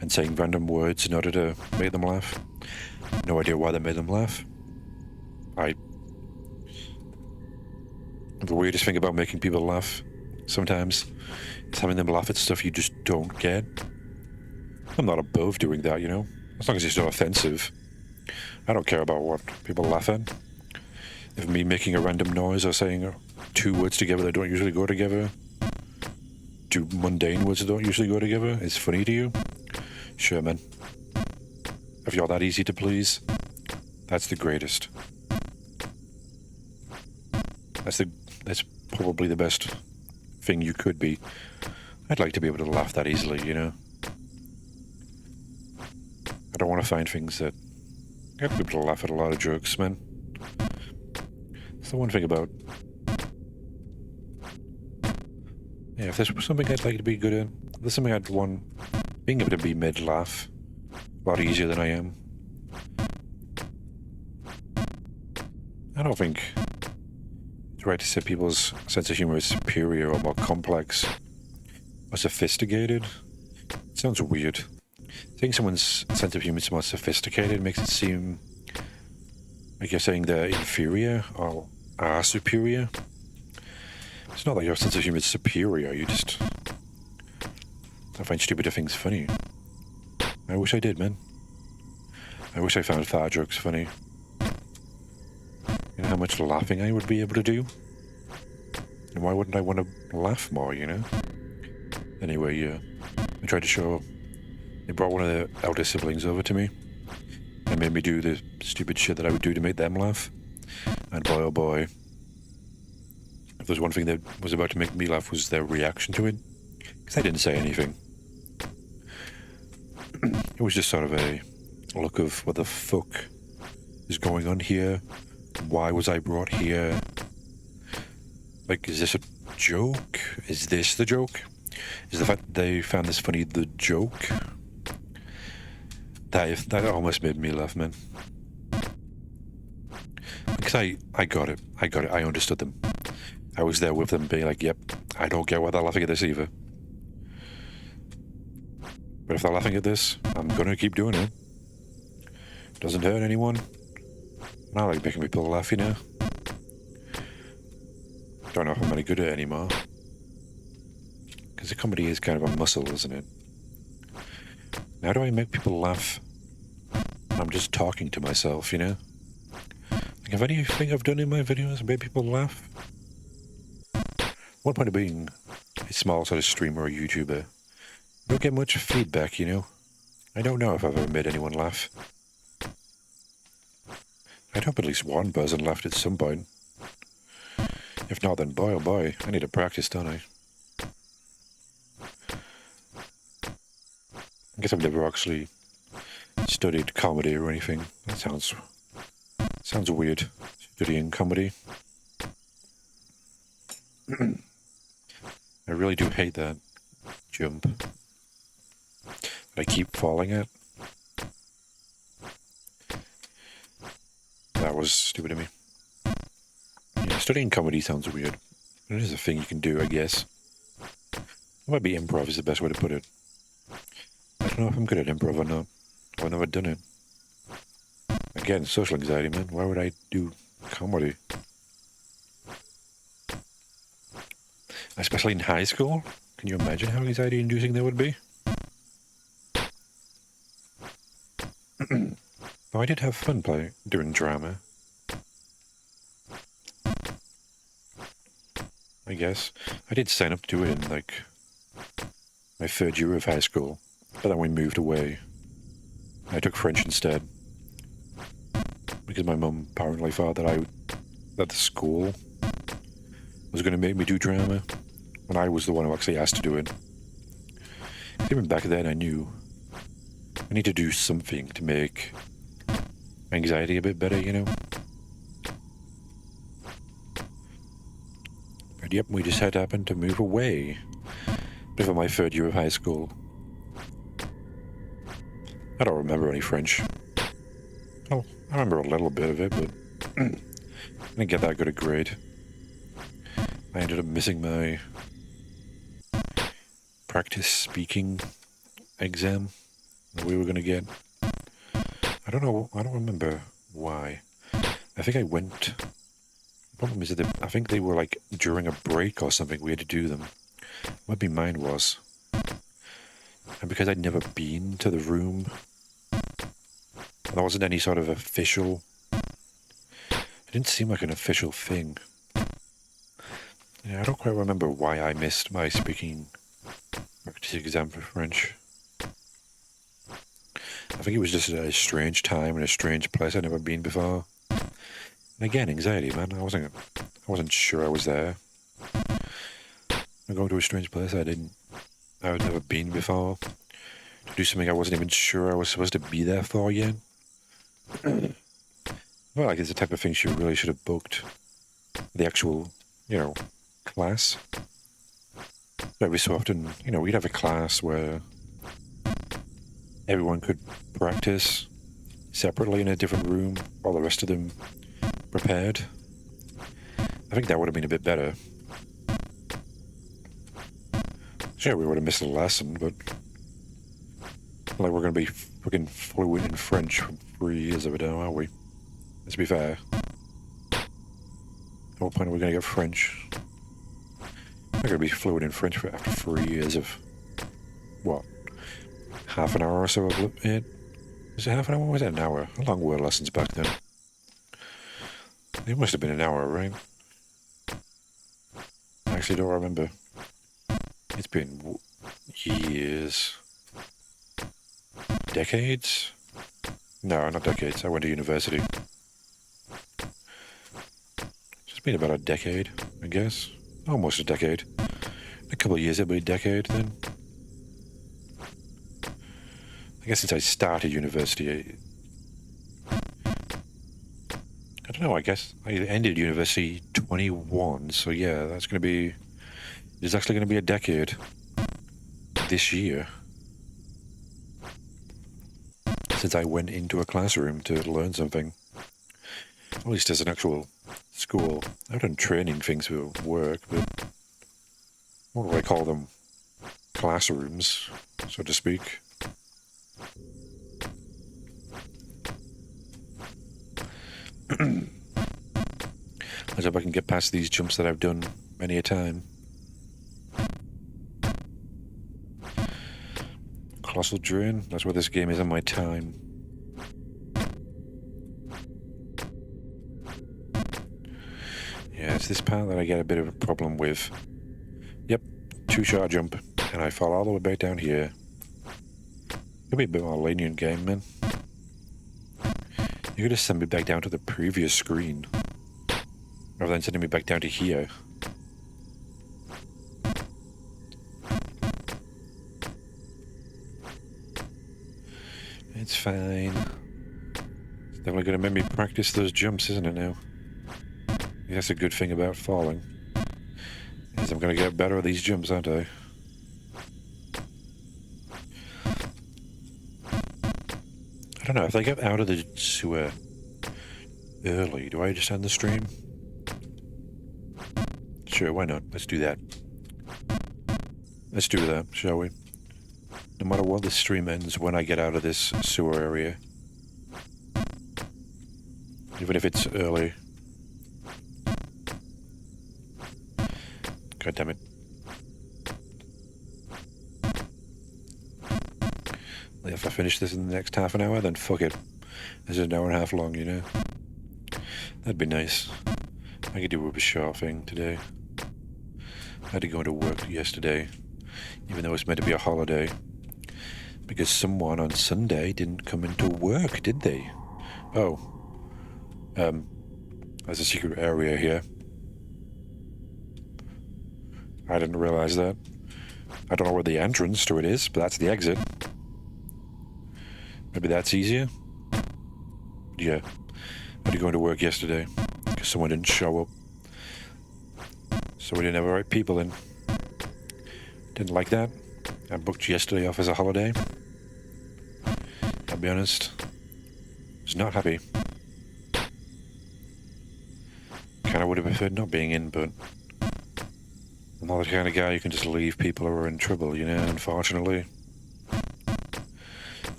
and saying random words in order to make them laugh. No idea why they made them laugh. The weirdest thing about making people laugh sometimes is having them laugh at stuff you just don't get. I'm not above doing that, you know? As long as it's not offensive. I don't care about what people laugh at. If me making a random noise or saying two words together that don't usually go together, two mundane words that don't usually go together, is funny to you, sure, man. If you're that easy to please, that's the greatest. That's probably the best thing you could be. I'd like to be able to laugh that easily, you know? I don't want to find things that get people to laugh at a lot of jokes, man. That's the one thing about... Yeah, if there's something I'd like to be good at, if there's something I'd want being able to be made laugh a lot easier than I am. I don't think it's right to say people's sense of humor is superior or more complex or sophisticated. It sounds weird. Saying someone's sense of humor is more sophisticated makes it seem like you're saying they're inferior or are superior. It's not like your sense of humor is superior, you just... I find stupider things funny. I wish I did, man. I wish I found fart jokes funny. You know how much laughing I would be able to do? And why wouldn't I want to laugh more, you know? Anyway, yeah. I tried to show... They brought one of their elder siblings over to me and made me do the stupid shit that I would do to make them laugh. And boy, oh boy. If there's one thing that was about to make me laugh was their reaction to it. Because I didn't say anything. It was just sort of a look of what the fuck is going on here? Why was I brought here? Like, is this a joke? Is this the joke? Is the fact that they found this funny the joke? That almost made me laugh, man. Because I got it. I understood them. I was there with them being like, yep, I don't get why they're laughing at this either. But if they're laughing at this, I'm gonna keep doing it. Doesn't hurt anyone. And I like making people laugh, you know. Don't know if I'm any good at it anymore. Because the comedy is kind of a muscle, isn't it? How do I make people laugh? I'm just talking to myself, you know? Like, if anything I've done in my videos made people laugh? One point of being a small sort of streamer or YouTuber, I don't get much feedback, you know? I don't know if I've ever made anyone laugh. I'd hope at least one person laughed at some point. If not, then boy oh boy, I need to practice, don't I? I guess I've never actually studied comedy or anything. That sounds weird, studying comedy. I really do hate that jump that I keep falling at. That was stupid of me. Yeah, studying comedy sounds weird. It is a thing you can do, I guess. It might be improv is the best way to put it. I don't know if I'm good at improv or not. I've never done it. Again, social anxiety, man. Why would I do comedy? Especially in high school? Can you imagine how anxiety-inducing that would be? Though I did have fun doing drama. I guess. I did sign up to do it in, like, my third year of high school. But then we moved away. I took French instead. Because my mum apparently thought that the school was going to make me do drama. When I was the one who actually asked to do it. Even back then I knew I need to do something to make anxiety a bit better, you know? But yep, we just had happened to move away. Before my third year of high school. I don't remember any French. Oh, I remember a little bit of it, but I didn't get that good a grade. I ended up missing my practice speaking exam that we were going to get. I don't know. I don't remember why. I think I went. The problem is that I think they were like during a break or something. We had to do them. Maybe mine was. And because I'd never been to the room, there wasn't any sort of official. It didn't seem like an official thing. Yeah, I don't quite remember why I missed my speaking practice exam for French. I think it was just a strange time and a strange place I'd never been before. And again, anxiety, man. I wasn't sure I was there. I'm going to a strange place I'd never been before. To do something I wasn't even sure I was supposed to be there for yet. Well, like it's the type of thing she really should have booked. The actual, class. Every so often, we'd have a class where everyone could practice separately in a different room while the rest of them prepared. I think that would have been a bit better. Sure, we would have missed a lesson, but like we're going to be fucking fluent in French for 3 years of it now, aren't we? Let's be fair. At what point are we going to get French? I'm going to be fluent in French after 3 years of, what, half an hour or so of it? Was it half an hour or was it an hour? How long were lessons back then? It must have been an hour, right? I actually don't remember. It's been years. Decades? No, not decades. I went to university. It's been about a decade, I guess. Almost a decade. In a couple of years, it'll be a decade then. I guess since I started university, I don't know, I guess I ended university 21, so yeah, it's actually going to be a decade this year since I went into a classroom to learn something. At least as an actual school. I've done training things for work, but what do I call them? Classrooms, so to speak. Let's hope I can get past these jumps that I've done many a time. Colossal Drain, that's where this game is on my time. Yeah, it's this part that I get a bit of a problem with. Yep, 2-shot jump, and I fall all the way back down here. Could be a bit more lenient game, man. You could just send me back down to the previous screen, rather than sending me back down to here. It's fine. It's definitely going to make me practice those jumps, isn't it now? That's a good thing about falling. Is I'm going to get better at these jumps, aren't I? I don't know, if I get out of the sewer early, do I just end the stream? Sure, why not? Let's do that. Let's do that, shall we? No matter what, the stream ends when I get out of this sewer area. Even if it's early. God damn it. If I finish this in the next half an hour, then fuck it. This is an hour and a half long, you know? That'd be nice. I could do a short thing today. I had to go into work yesterday, even though it's meant to be a holiday. Because someone on Sunday didn't come into work, did they? Oh. There's a secret area here. I didn't realize that. I don't know where the entrance to it is, but that's the exit. Maybe that's easier? Yeah. I had to go into work yesterday because someone didn't show up. So we didn't have the right people in. Didn't like that. I booked yesterday off as a holiday. I'll be honest. Was not happy. Kinda would have preferred not being in, but I'm not the kind of guy who can just leave people who are in trouble, you know, unfortunately. I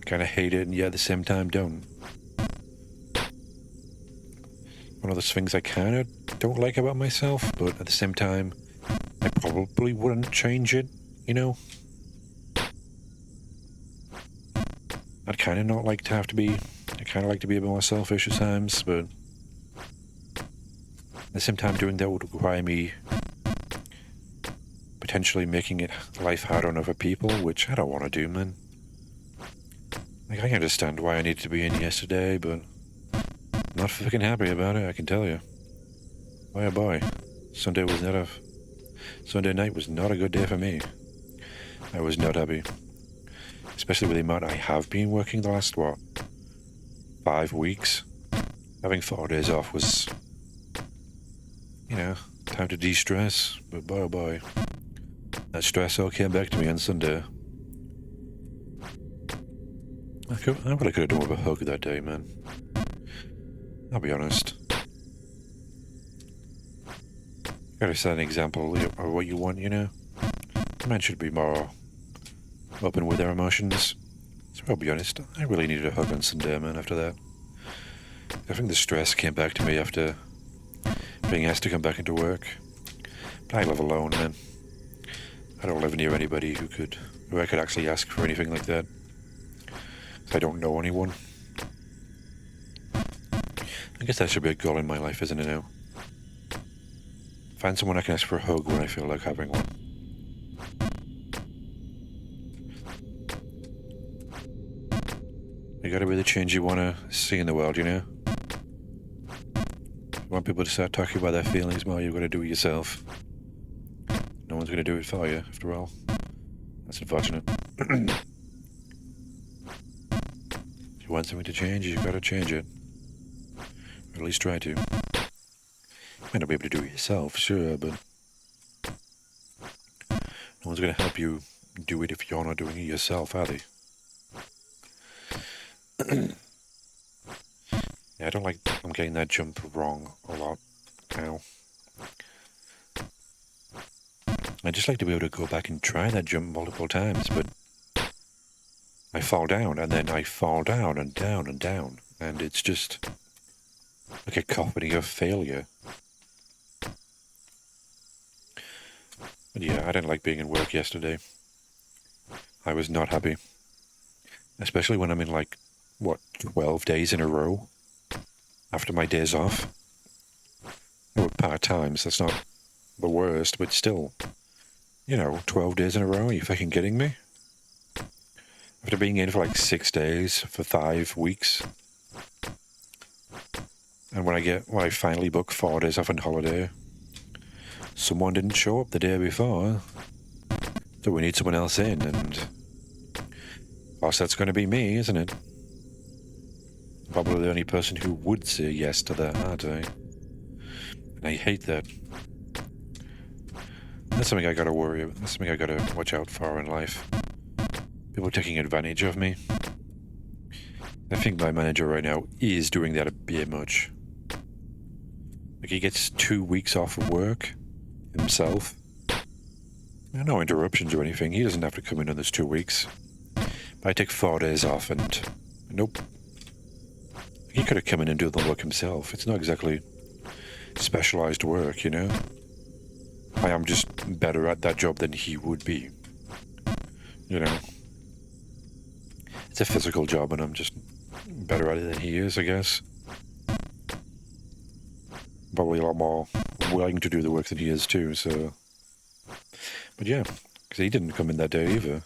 kinda hate it, and yet at the same time don't. One of those things I kinda don't like about myself, but at the same time, I probably wouldn't change it, you know? I'd kinda not like to have to be... I kinda like to be a bit more selfish at times, but at the same time doing that would require me potentially making it life hard on other people, which I don't want to do, man. Like, I understand why I needed to be in yesterday, but I'm not fucking happy about it, I can tell you. Boy, oh boy. Sunday night was not a good day for me. I was not happy. Especially with the amount I have been working the last, 5 weeks. Having 4 days off was, you know, time to de-stress, but boy oh boy. That stress all came back to me on Sunday. I really could have done with a hug that day, man. I'll be honest. Gotta set an example of what you want, you know? Men should be more open with their emotions. So I'll be honest, I really needed a hug on Sunday, man, after that. I think the stress came back to me after being asked to come back into work. But I live alone, man. I don't live near anybody who I could actually ask for anything like that. I don't know anyone. I guess that should be a goal in my life, isn't it now? Find someone I can ask for a hug when I feel like having one. You gotta be the change you wanna see in the world, you know? If you want people to start talking about their feelings more, you've gotta do it yourself. No one's gonna do it for you, after all. That's unfortunate. If you want something to change, you've gotta change it. Or at least try to. You might not be able to do it yourself, sure, but no one's gonna help you do it if you're not doing it yourself, are they? Yeah, I don't like... I'm getting that jump wrong a lot now. I'd just like to be able to go back and try that jump multiple times, but I fall down, and then I fall down, and down, and down, and it's just like a cacophony of failure. But yeah, I didn't like being in work yesterday. I was not happy. Especially when I'm in, 12 days in a row after my days off. Well, part-time, so that's not the worst, but still, 12 days in a row, are you fucking kidding me? After being in for 6 days for 5 weeks. And when I finally book 4 days off on holiday, someone didn't show up the day before, so we need someone else in, and of course that's going to be me, isn't it? Probably the only person who would say yes to that, aren't I? And I hate that. That's something I gotta worry about. That's something I gotta watch out for in life. People taking advantage of me. I think my manager right now is doing that a bit much. He gets 2 weeks off of work himself. No interruptions or anything. He doesn't have to come in on those 2 weeks. But I take 4 days off and... Nope. He could have come in and do the work himself. It's not exactly specialized work, you know? I am just better at that job than he would be. You know? It's a physical job and I'm just better at it than he is, I guess. Probably a lot more willing to do the work than he is too, so... But yeah, because he didn't come in that day either.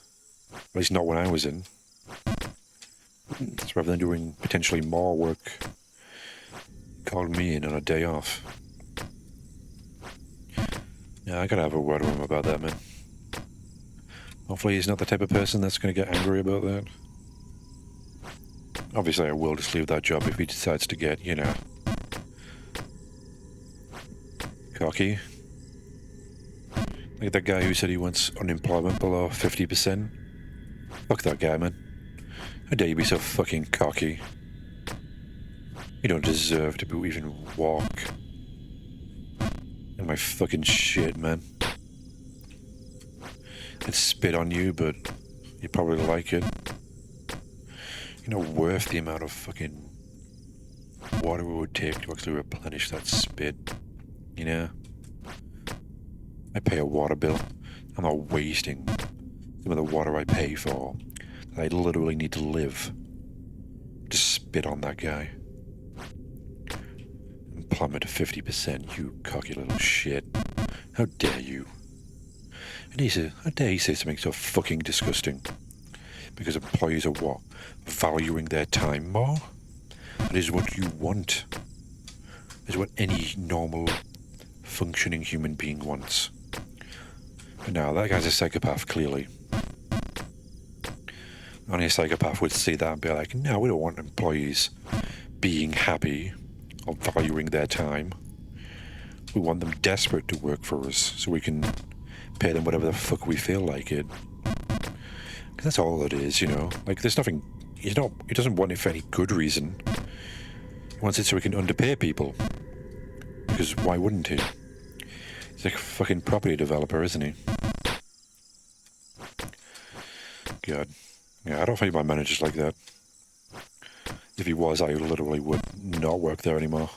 At least not when I was in. So rather than doing potentially more work, he called me in on a day off. Yeah, I gotta have a word with him about that, man. Hopefully he's not the type of person that's gonna get angry about that. Obviously I will just leave that job if he decides to get, cocky. Like that guy who said he wants unemployment below 50%. Fuck that guy, man. How dare you be so fucking cocky? You don't deserve to even walk in my fucking shit, man. I'd spit on you, but you probably like it. You're not worth the amount of fucking water it would take to actually replenish that spit, you know? I pay a water bill. I'm not wasting some of the water I pay for that I literally need to live. Just spit on that guy. And plummet to 50%, you cocky little shit. How dare you? How dare you say something so fucking disgusting? Because employees are what? Valuing their time more? That is what you want. That is what any normal, functioning human being wants. But now, that guy's a psychopath, clearly. Only a psychopath would see that and be like, no, we don't want employees being happy or valuing their time. We want them desperate to work for us so we can pay them whatever the fuck we feel like it. Because that's all it is, you know? Like, there's nothing... He doesn't want it for any good reason. He wants it so he can underpay people. Because why wouldn't he? He's like a fucking property developer, isn't he? God. Yeah, I don't think my manager's like that. If he was, I literally would not work there anymore.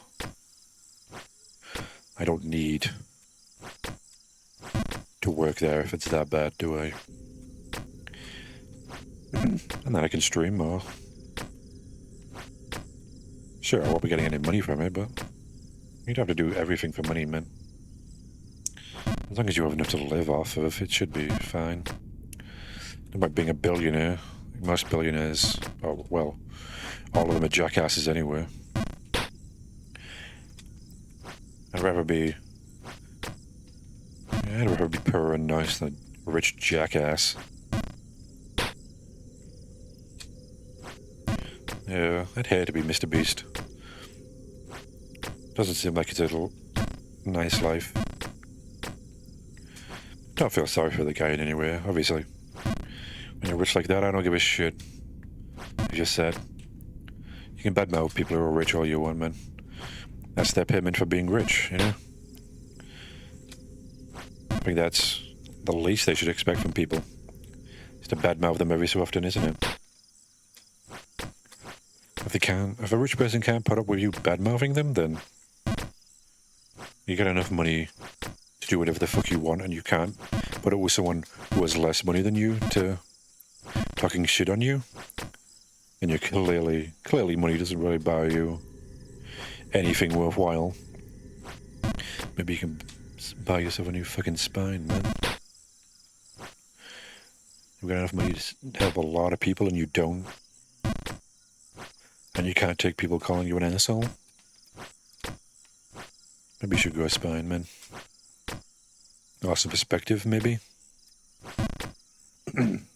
I don't need to work there if it's that bad, do I? And then I can stream more. Sure, I won't be getting any money from it, but you don't have to do everything for money, man. As long as you have enough to live off of, it should be fine. About being a billionaire. Most billionaires, oh, well, all of them are jackasses anyway. I'd rather be poor and nice than a rich jackass. Yeah, I'd hate to be Mr. Beast. Doesn't seem like it's a nice life. Don't feel sorry for the guy in any way, obviously. When you're rich like that, I don't give a shit. You just said. You can badmouth people who are rich all you want, man. That's their payment for being rich, you know? I think that's the least they should expect from people. Is to badmouth them every so often, isn't it? If a rich person can't put up with you badmouthing them, then you get enough money to do whatever the fuck you want, and you can't put up with someone who has less money than you to talking shit on you. And you're clearly money doesn't really buy you anything worthwhile. Maybe you can buy yourself a new fucking spine, man. You've got enough money to help a lot of people and you don't. And you can't take people calling you an asshole. Maybe you should grow a spine, man. Lost some perspective, maybe. Can't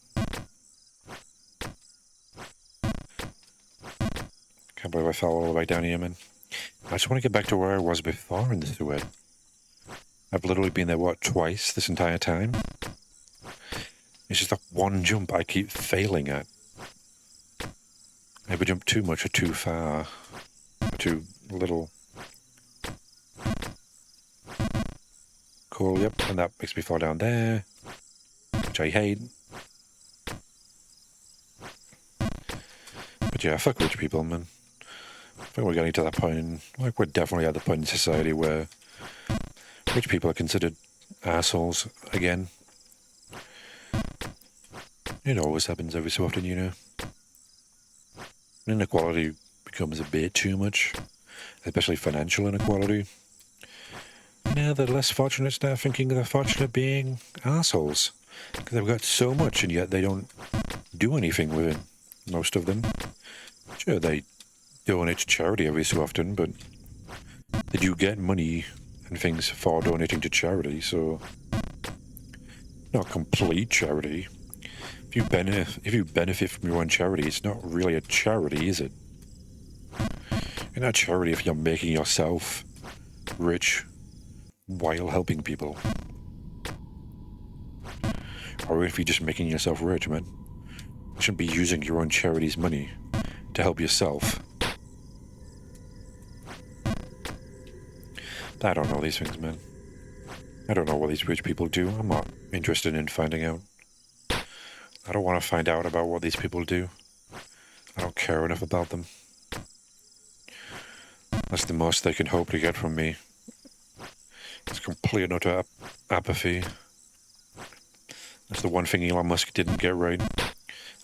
believe I fell all the way down here, man. I just want to get back to where I was before in the thread. I've literally been there, what, twice this entire time? It's just that one jump I keep failing at. I ever jump too much or too far. Or too little. Cool, yep, and that makes me fall down there. Which I hate. But yeah, fuck rich people, man. I think we're getting to that point, like we're definitely at the point in society where rich people are considered assholes again. It always happens every so often, you know. Inequality becomes a bit too much, especially financial inequality. Now the less fortunate start thinking they're fortunate being assholes because they've got so much and yet they don't do anything with it. Most of them. Sure, they donate to charity every so often, but they do get money and things for donating to charity, so not complete charity. If you benefit from your own charity, it's not really a charity, is it? It's not charity if you're making yourself rich while helping people. Or if you're just making yourself rich, man. shouldn't be using your own charity's money to help yourself. I don't know these things, man. I don't know what these rich people do. I'm not interested in finding out. I don't want to find out about what these people do. I don't care enough about them. That's the most they can hope to get from me. It's complete and utter apathy. That's the one thing Elon Musk didn't get right.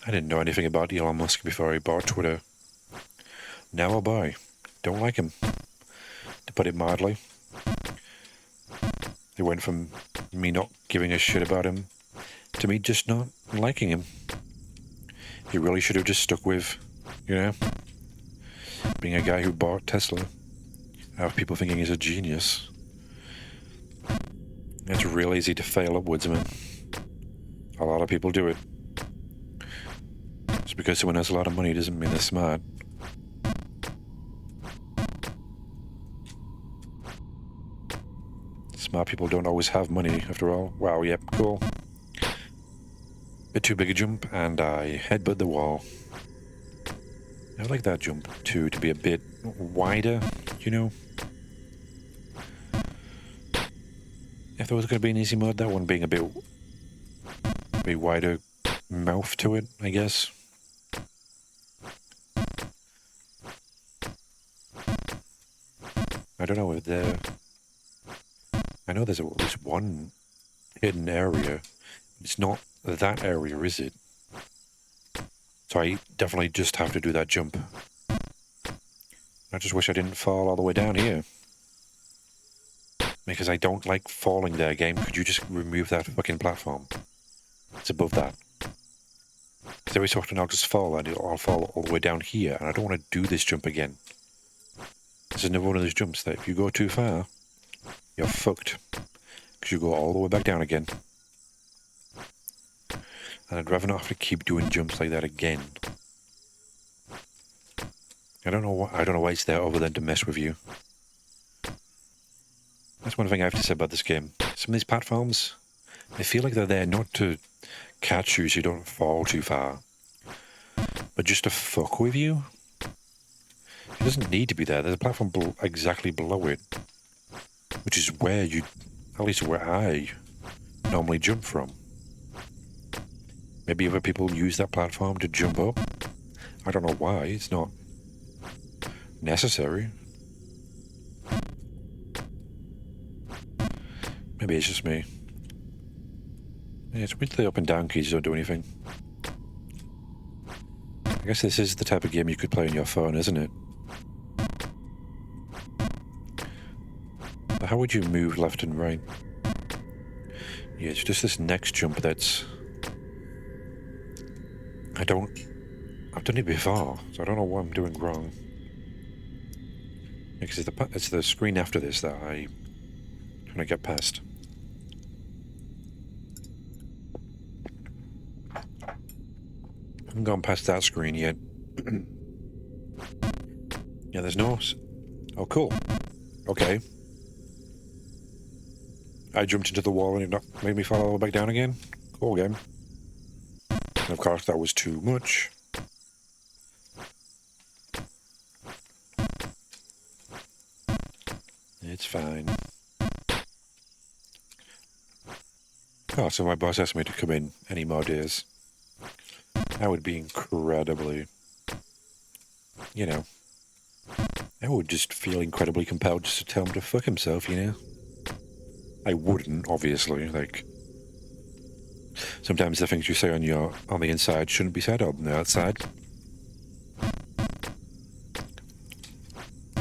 I didn't know anything about Elon Musk before he bought Twitter. Now I'll buy. Don't like him, to put it mildly. It went from me not giving a shit about him to me just not liking him. He really should have just stuck with, you know, being a guy who bought Tesla. I have people thinking he's a genius. It's real easy to fail upwards, man. A lot of people do it. Just because someone has a lot of money doesn't mean they're smart. Smart people don't always have money, after all. Wow, yep, cool. Bit too big a jump, and I headbutt the wall. I like that jump, too, to be a bit wider, you know? If there was going to be an easy mode, that one being a bit wider mouth to it, I guess. I don't know if there... I know there's at least one hidden area. It's not that area, is it? So I definitely just have to do that jump. I just wish I didn't fall all the way down here. Because I don't like falling there, game. Could you just remove that fucking platform? It's above that. Because every so often I'll just fall and I'll fall all the way down here. And I don't want to do this jump again. This is another one of those jumps that if you go too far, you're fucked. Because you go all the way back down again. And I'd rather not have to keep doing jumps like that again. I don't know why it's there other than to mess with you. That's one thing I have to say about this game. Some of these platforms, I feel like they're there not to catch you so you don't fall too far, but just to fuck with you. It doesn't need to be there. There's a platform exactly below it, which is where you, at least where I normally jump from. Maybe other people use that platform to jump up. I don't know why. It's not necessary. Maybe it's just me. Yeah, it's weird the up and down keys don't do anything. I guess this is the type of game you could play on your phone, isn't it? But how would you move left and right? Yeah, it's just this next jump that's... I've done it before, so I don't know what I'm doing wrong. Because it's the screen after this that I'm trying to get past. I haven't gone past that screen yet. Yeah, there's no... Oh, cool. Okay. I jumped into the wall and it made me fall all the way back down again. Cool game. And of course, that was too much. It's fine. Oh, so my boss asked me to come in any more days. I would be incredibly, you know, I would just feel incredibly compelled just to tell him to fuck himself, you know? I wouldn't, obviously, like, sometimes the things you say on the inside shouldn't be said on the outside.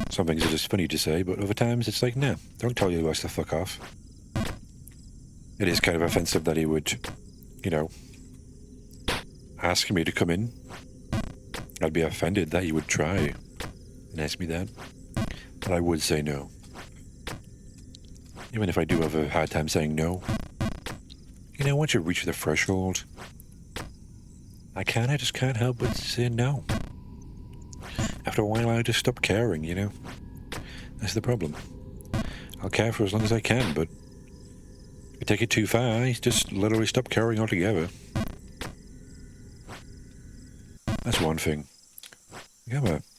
Some things are just funny to say, but other times it's like, no, don't tell your boss to fuck off. It is kind of offensive that he would, you know, ask me to come in. I'd be offended that he would try and ask me that, but I would say no. Even if I do have a hard time saying no. You know, once you reach the threshold, I just can't help but say no. After a while, I just stop caring, you know? That's the problem. I'll care for as long as I can, but if you take it too far, I just literally stop caring altogether. that's one thing.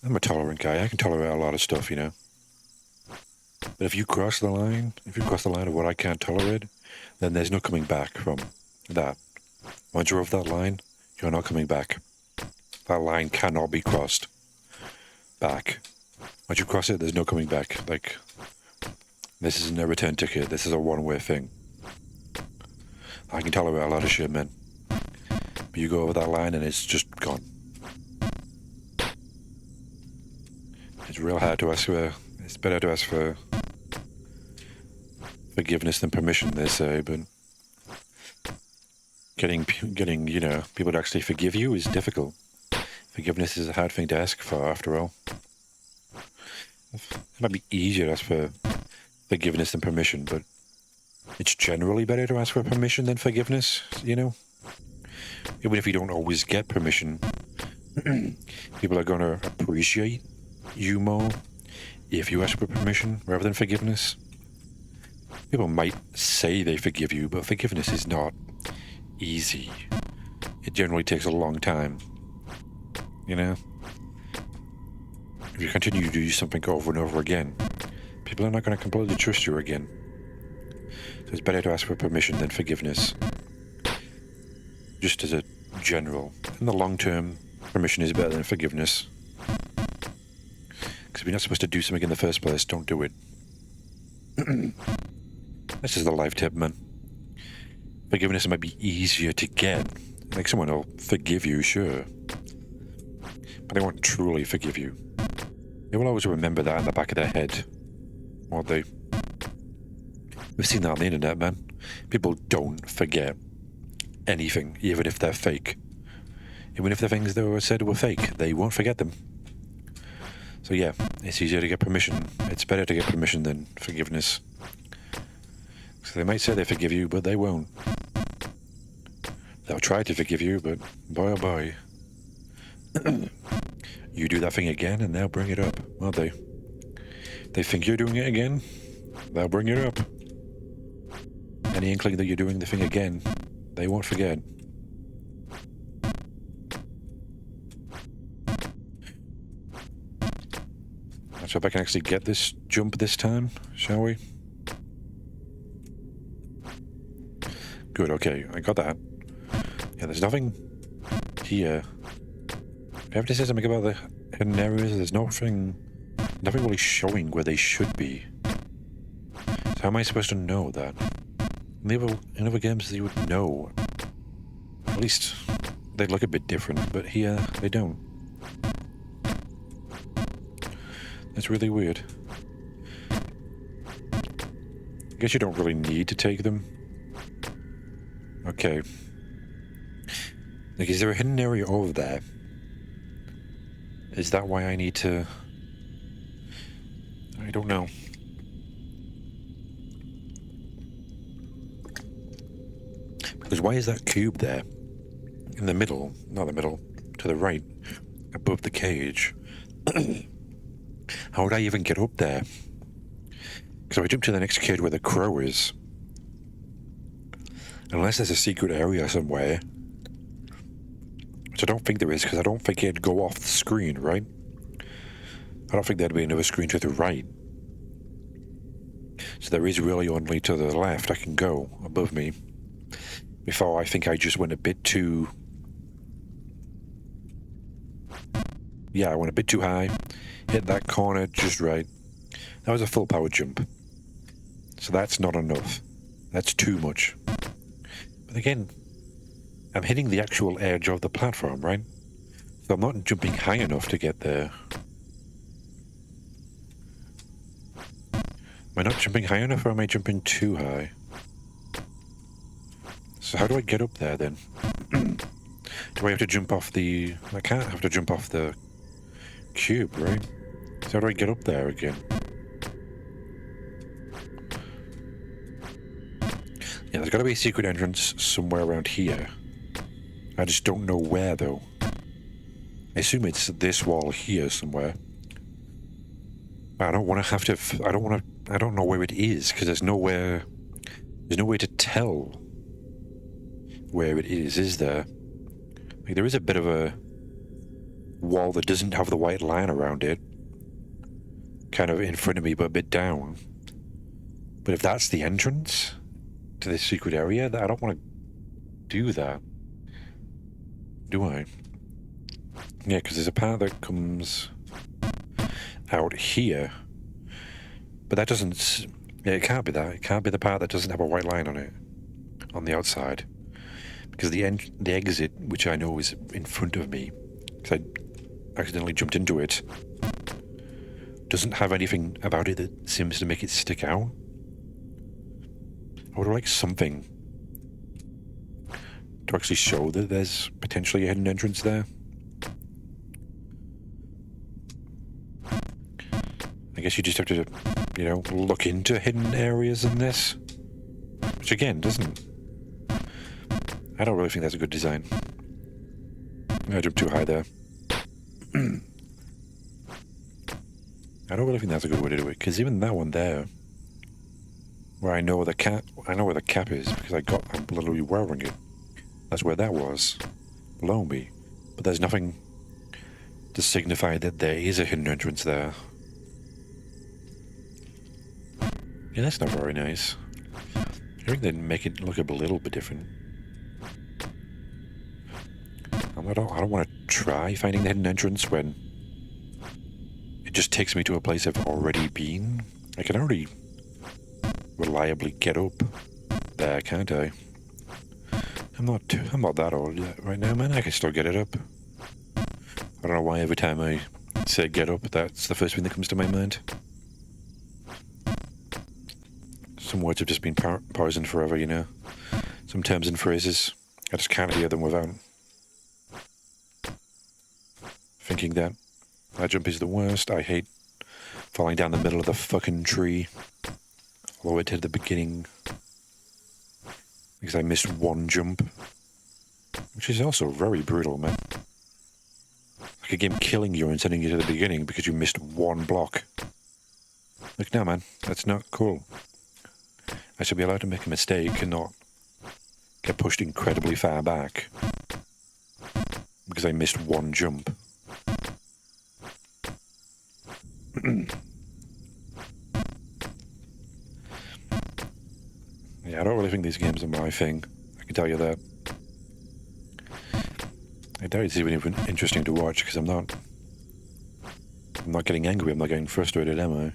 I'm a tolerant guy. I can tolerate a lot of stuff, you know. But if you cross the line, of what I can't tolerate, then there's no coming back from that. Once you're off that line, you're not coming back. That line cannot be crossed back. Once you cross it, there's no coming back. Like, this isn't a return ticket. This is a one-way thing. I can tolerate a lot of shit, man. But you go over that line and it's just gone. It's real hard to ask for. It's better to ask for forgiveness than permission, they say, but getting you know, people to actually forgive you is difficult. Forgiveness is a hard thing to ask for, after all. It might be easier to ask for forgiveness than permission, but it's generally better to ask for permission than forgiveness, you know? Even if you don't always get permission, people are going to appreciate you more if you ask for permission rather than forgiveness. People might say they forgive you, but forgiveness is not easy. It generally takes a long time. You know? If you continue to do something over and over again, people are not going to completely trust you again. So it's better to ask for permission than forgiveness. Just as a general. In the long term, permission is better than forgiveness. Because if you're not supposed to do something in the first place, don't do it. This is the life tip, man. Forgiveness might be easier to get. Like, someone will forgive you, sure. But they won't truly forgive you. They will always remember that in the back of their head. Won't they? We've seen that on the internet, man. People don't forget anything, even if they're fake. Even if the things that were said were fake, they won't forget them. So yeah, it's easier to get permission. It's better to get permission than forgiveness. So they might say they forgive you, but they won't. They'll try to forgive you, but boy oh boy. You do that thing again and they'll bring it up, won't they? They think you're doing it again, they'll bring it up. Any inkling that you're doing the thing again, they won't forget. Let's hope I can actually get this jump this time, shall we? Good, okay, I got that. Yeah, there's nothing here. If I have to say something about the hidden areas, there's nothing really showing where they should be. So how am I supposed to know that? In other games, you would know. At least they look a bit different, but here they don't. That's really weird. I guess you don't really need to take them. Okay. Like, is there a hidden area over there? Is that why I need to... I don't know. Because why is that cube there? In the middle, not the middle, to the right, above the cage. How would I even get up there? Because if I jump to the next cage where the crow is... Unless there's a secret area somewhere. Which I don't think there is, because I don't think it'd go off the screen, right? I don't think there'd be another screen to the right. So there is really only to the left I can go, above me. Before I think I just went a bit too... Yeah, I went a bit too high. Hit that corner just right. That was a full power jump. So that's not enough. That's too much. But again, I'm hitting the actual edge of the platform, right? So I'm not jumping high enough to get there. Am I not jumping high enough, or am I jumping too high? So how do I get up there, then? Do I have to jump off the... I can't have to jump off the cube, right? So how do I get up there again? Yeah, there's got to be a secret entrance somewhere around here. I just don't know where, though. I assume it's this wall here somewhere. But I don't want to have to... I don't know where it is, because there's nowhere... There's no way to tell where it is there? Like, there is a bit of a wall that doesn't have the white line around it, kind of in front of me but a bit down. But if that's the entrance to this secret area, I don't want to do that, do I? Yeah, because there's a path that comes out here, but that doesn't... Yeah, it can't be that. It can't be the part that doesn't have a white line on it, on the outside. Because the exit, which I know is in front of me, because I accidentally jumped into it, doesn't have anything about it that seems to make it stick out. I would like something to actually show that there's potentially a hidden entrance there. I guess you just have to, you know, look into hidden areas in this. Which again, doesn't... I don't really think that's a good design. I jumped too high there. I don't really think that's a good way to do it, because even that one there, where I know where the cap is, because I'm literally wearing it. That's where that was, below me. But there's nothing to signify that there is a hidden entrance there. Yeah, that's not very nice. I think they'd make it look a little bit different. I don't want to try finding the hidden entrance when it just takes me to a place I've already been. I can already reliably get up there, can't I? I'm not that old yet right now, man. I can still get it up. I don't know why every time I say get up, that's the first thing that comes to my mind. Some words have just been poisoned forever, you know. Some terms and phrases, I just can't hear them without thinking that jump is the worst. I hate falling down the middle of the fucking tree all the way to the beginning because I missed one jump, which is also very brutal, man. Like a game killing you and sending you to the beginning because you missed one block. Like, no, man, that's not cool. I should be allowed to make a mistake and not get pushed incredibly far back because I missed one jump. Yeah, I don't really think these games are my thing. I can tell you that. I doubt it's even interesting to watch because I'm not getting angry. I'm not getting frustrated, am I?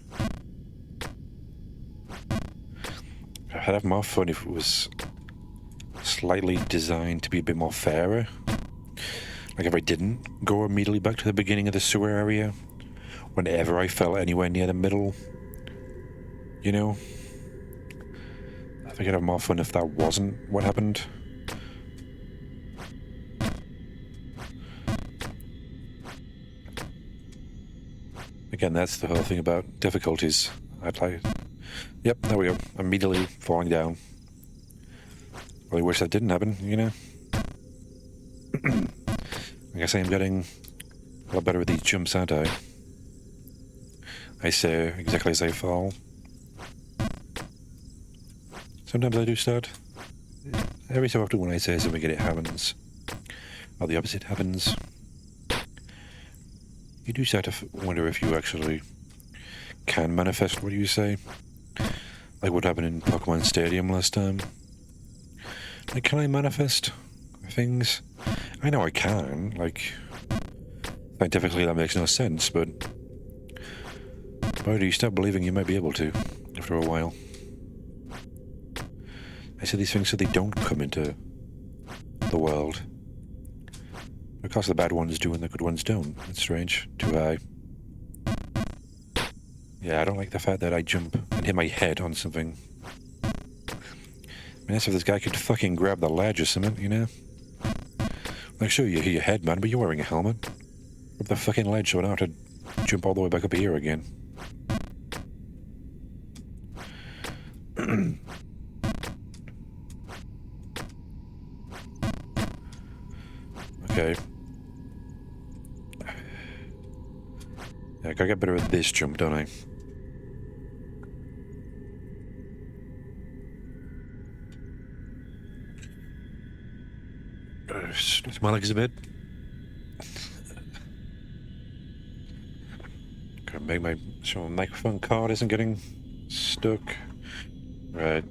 I'd have more fun if it was slightly designed to be a bit more fairer. Like if I didn't go immediately back to the beginning of the sewer area whenever I fell anywhere near the middle. You know? I think I'd have more fun if that wasn't what happened. Again, that's the whole thing about difficulties. I'd like... Yep, there we go. Immediately falling down. Really wish that didn't happen, you know? I guess I'm getting a lot better with these jumps, aren't I? I say exactly as I fall. Sometimes I do start. Every so often when I say something and it happens, or the opposite happens, you do start to wonder if you actually can manifest what you say. Like what happened in Pokemon Stadium last time. Like, can I manifest things? I know I can, like, scientifically that makes no sense, but why do you start believing you might be able to after a while? I say these things so they don't come into the world. Of course the bad ones do and the good ones don't. It's strange. Too high. Yeah, I don't like the fact that I jump and hit my head on something. I mean, that's if this guy could fucking grab the ledge or something, you know? Like, sure, you hit your head, man, but you're wearing a helmet. Grab the fucking ledge so I don't have to jump all the way back up here again. Okay. Yeah, I gotta get better at this jump, don't I? Stretch my legs a bit. Make my sure my microphone cord isn't getting stuck. Right.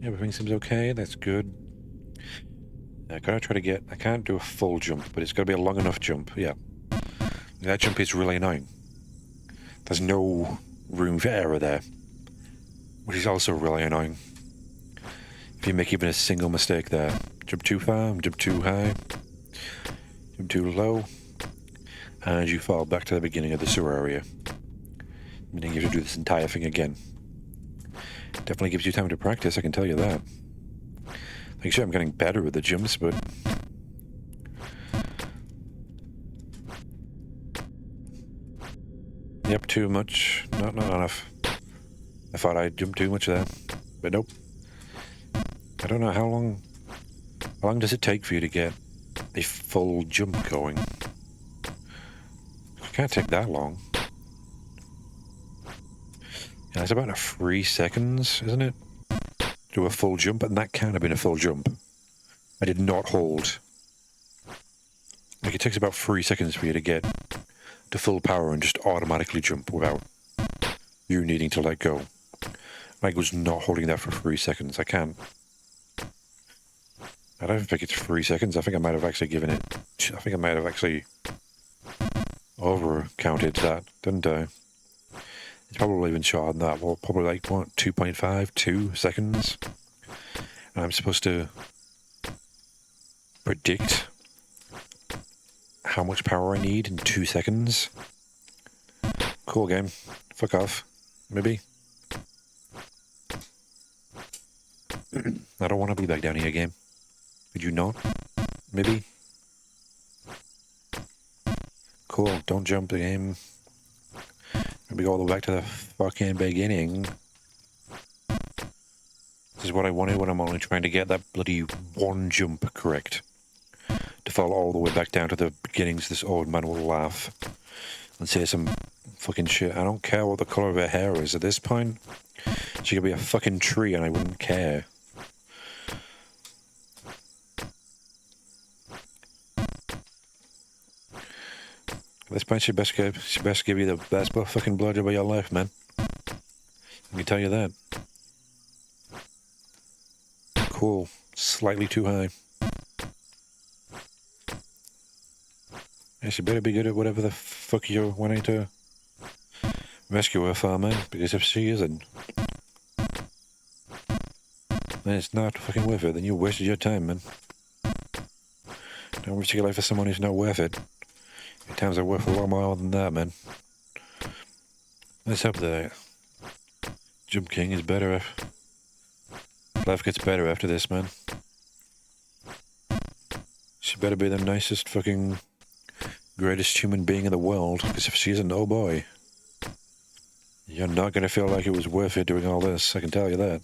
Everything seems okay. That's good. I gotta try to get. I can't do a full jump, but it's gotta be a long enough jump. Yeah. That jump is really annoying. There's no room for error there, which is also really annoying. If you make even a single mistake there, jump too far, jump too high, jump too low, and you fall back to the beginning of the sewer area, meaning you have to do this entire thing again. Definitely gives you time to practice, I can tell you that. Like, sure, I'm getting better with the jumps, but... Yep, too much. Not enough. I thought I jumped too much there, but nope. I don't know how long does it take for you to get a full jump going? It can't take that long. Yeah, it's about 3 seconds, isn't it? Do a full jump, and that can't have been a full jump. I did not hold. Like, it takes about 3 seconds for you to get to full power and just automatically jump without you needing to let go. I was not holding that for 3 seconds. I can't. I don't think it's 3 seconds. I think I might have actually given it... I think I might have actually over-counted that, didn't I? It's probably even shorter than that. Well, probably like, what, 2.5, 2 seconds? And I'm supposed to predict how much power I need in 2 seconds? Cool game. Fuck off. Maybe. I don't want to be back down here, game. Could you not? Maybe? Cool, don't jump the game. Maybe go all the way back to the fucking beginning. This is what I wanted when I'm only trying to get that bloody one jump correct. To fall all the way back down to the beginnings, this old man will laugh and say some fucking shit. I don't care what the colour of her hair is at this point. She could be a fucking tree and I wouldn't care. At this point, she best give you the best fucking blowjob of your life, man. Let me tell you that. Cool. Slightly too high. Yeah, she better be good at whatever the fuck you're wanting to rescue her for, man. Because if she isn't, then it's not fucking worth it. Then you wasted your time, man. Don't risk your life for someone who's not worth it. Your times are worth a lot more than that, man. Let's hope the Jump King is better if life gets better after this, man. She better be the nicest fucking greatest human being in the world, because if she isn't, oh boy. You're not going to feel like it was worth it doing all this, I can tell you that.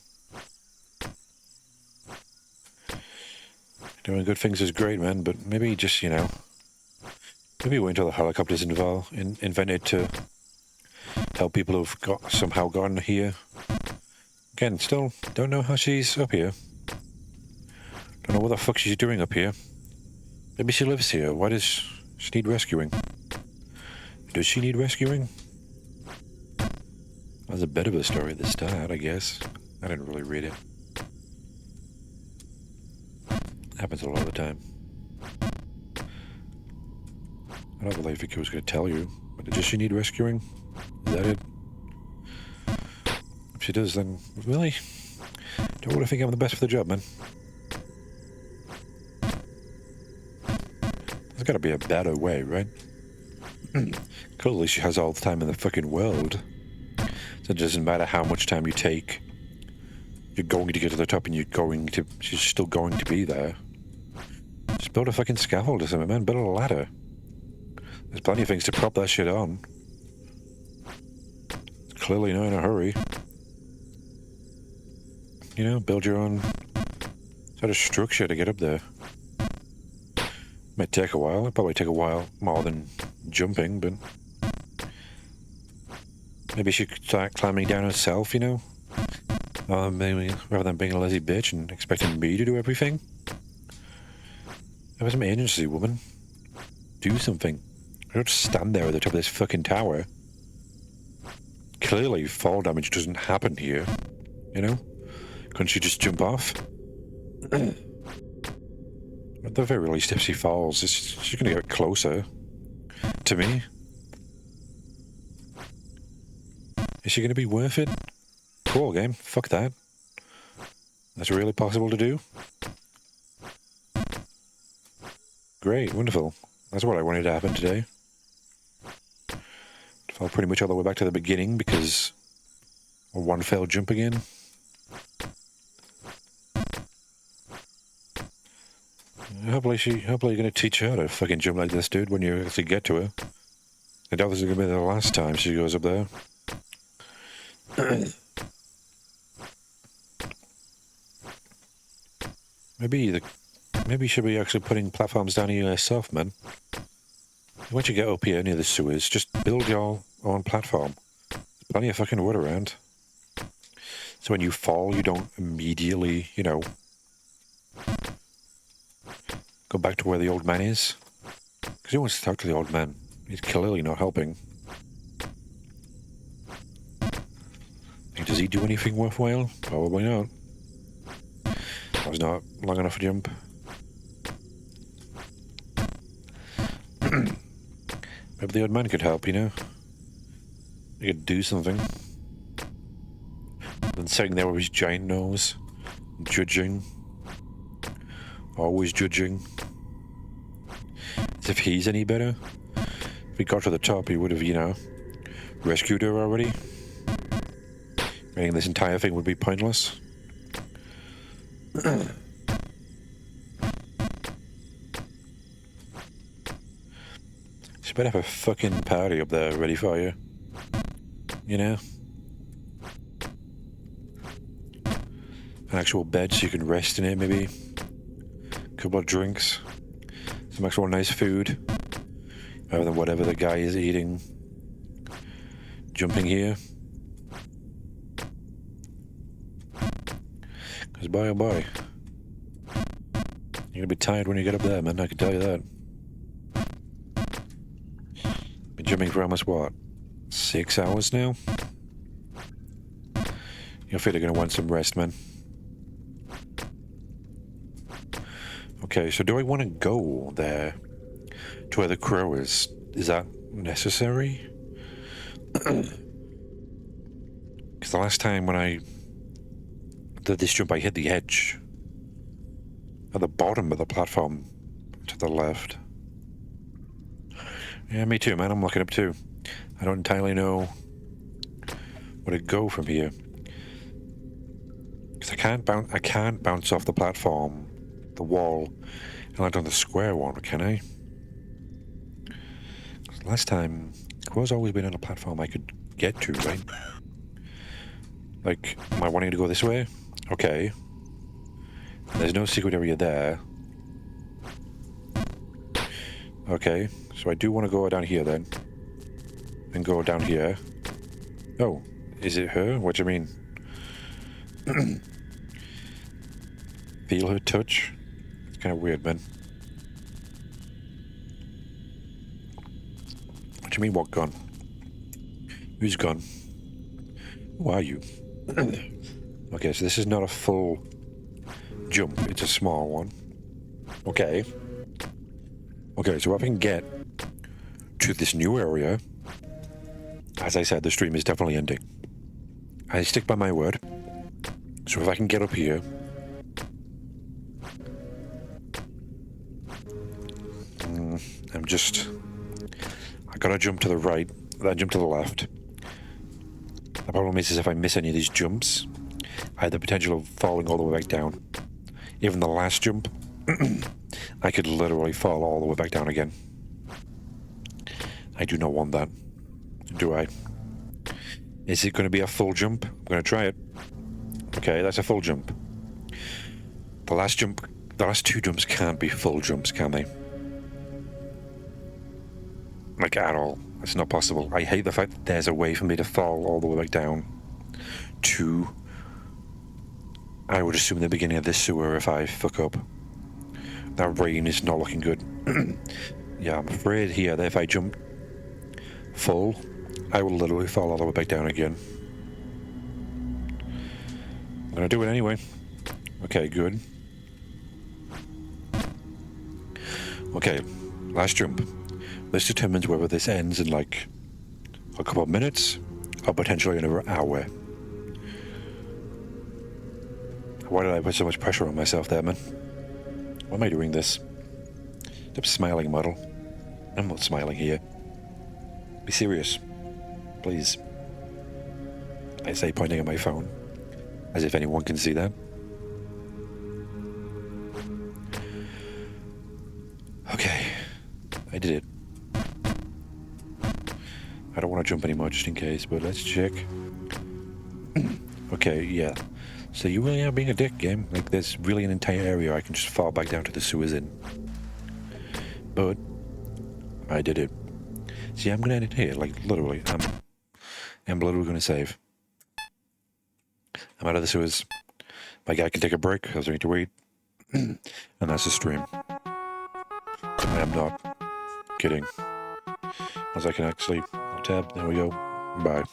Doing good things is great, man, but maybe just, you know, maybe wait until the helicopter's invented to help people who've somehow gotten here. Again, still don't know how she's up here. Don't know what the fuck she's doing up here. Maybe she lives here. Why does she need rescuing? Does she need rescuing? That's a bit of a story at the start, I guess. I didn't really read it. Happens a lot of the time. I don't believe Vicky was going to tell you, but does she need rescuing? Is that it? If she does, then really, don't really think I'm the best for the job, man. There's got to be a better way, right? Clearly, she has all the time in the fucking world. So it doesn't matter how much time you take. You're going to get to the top, and she's still going to be there. Just build a fucking scaffold or something, man. Build a ladder. There's plenty of things to prop that shit on. It's clearly not in a hurry. You know, build your own sort of structure to get up there. Might take a while. It'll probably take a while more than jumping, but maybe she could start climbing down herself, you know? Maybe rather than being a lazy bitch and expecting me to do everything. Have some agency, woman. Do something. Don't stand there at the top of this fucking tower. Clearly, fall damage doesn't happen here. You know? Couldn't she just jump off? At the very least, if she falls, she's gonna get closer to me. Is she gonna be worth it? Cool game. Fuck that. That's really possible to do. Great, wonderful. That's what I wanted to happen today. Fell pretty much all the way back to the beginning because of one failed jump again. Hopefully you're gonna teach her to fucking jump like this, dude, when you actually get to her. I doubt this is gonna be the last time she goes up there. Maybe you should be actually putting platforms down here yourself, man. Once you get up here near the sewers, just build your own platform. There's plenty of fucking wood around. So when you fall, you don't immediately, you know, go back to where the old man is. Because he wants to talk to the old man. He's clearly not helping. Does he do anything worthwhile? Probably not. That was not long enough a jump. Maybe the old man could help, you know? He could do something. Than sitting there with his giant nose, judging. Always judging. As if he's any better. If he got to the top, he would have, you know, rescued her already. Meaning this entire thing would be pointless. She better have a fucking party up there ready for you. You know? An actual bed so you can rest in it, maybe. A couple of drinks. Some actual nice food. Rather than whatever the guy is eating. Jumping here. Because boy oh boy. You're gonna be tired when you get up there, man, I can tell you that. Been jumping for almost what? 6 hours now? You're feeling gonna want some rest, man. Okay, so do I want to go there to where the crow is? Is that necessary? Because the last time when I did this jump, I hit the edge at the bottom of the platform to the left. Yeah, me too, man. I'm looking up too. I don't entirely know where to go from here. Because I can't bounce off the platform, the wall, and land on the square one, can I? Last time, it was always been on a platform I could get to, right? Like, am I wanting to go this way? Okay. There's no secret area there. Okay, so I do want to go down here then. And go down here. Oh, is it her? What do you mean? Feel her touch? It's kind of weird, man. What do you mean, what gun? Who's gone? Who are you? Okay, so this is not a full jump, it's a small one. Okay. Okay, so if I can get to this new area, as I said, the stream is definitely ending. I stick by my word. So if I can get up here, I gotta jump to the right, then jump to the left. The problem is if I miss any of these jumps, I have the potential of falling all the way back down. Even the last jump, I could literally fall all the way back down again. I do not want that, do I? Is it going to be a full jump? I'm going to try it. Okay, that's a full jump. The last two jumps can't be full jumps, can they? Like, at all. It's not possible. I hate the fact that there's a way for me to fall all the way back down to, I would assume, the beginning of this sewer if I fuck up. That rain is not looking good. Yeah, I'm afraid here that if I jump full, I will literally fall all the way back down again. I'm gonna do it anyway. Okay, good. Okay, last jump. This determines whether this ends in like a couple of minutes or potentially another hour. Why did I put so much pressure on myself there, man? Why am I doing this? Stop smiling, model. I'm not smiling here. Be serious. Please. I say, pointing at my phone. As if anyone can see that. Okay. I did it. I don't want to jump anymore just in case, but let's check. Okay, yeah. So you really are being a dick, game. Like, there's really an entire area I can just fall back down to the sewers in. But I did it. See, I'm gonna end it here. Like, literally, I'm literally gonna save. I'm out of the sewers. My guy can take a break. I was ready to wait. And that's the stream. I am not kidding. As I can actually tab. There we go. Bye.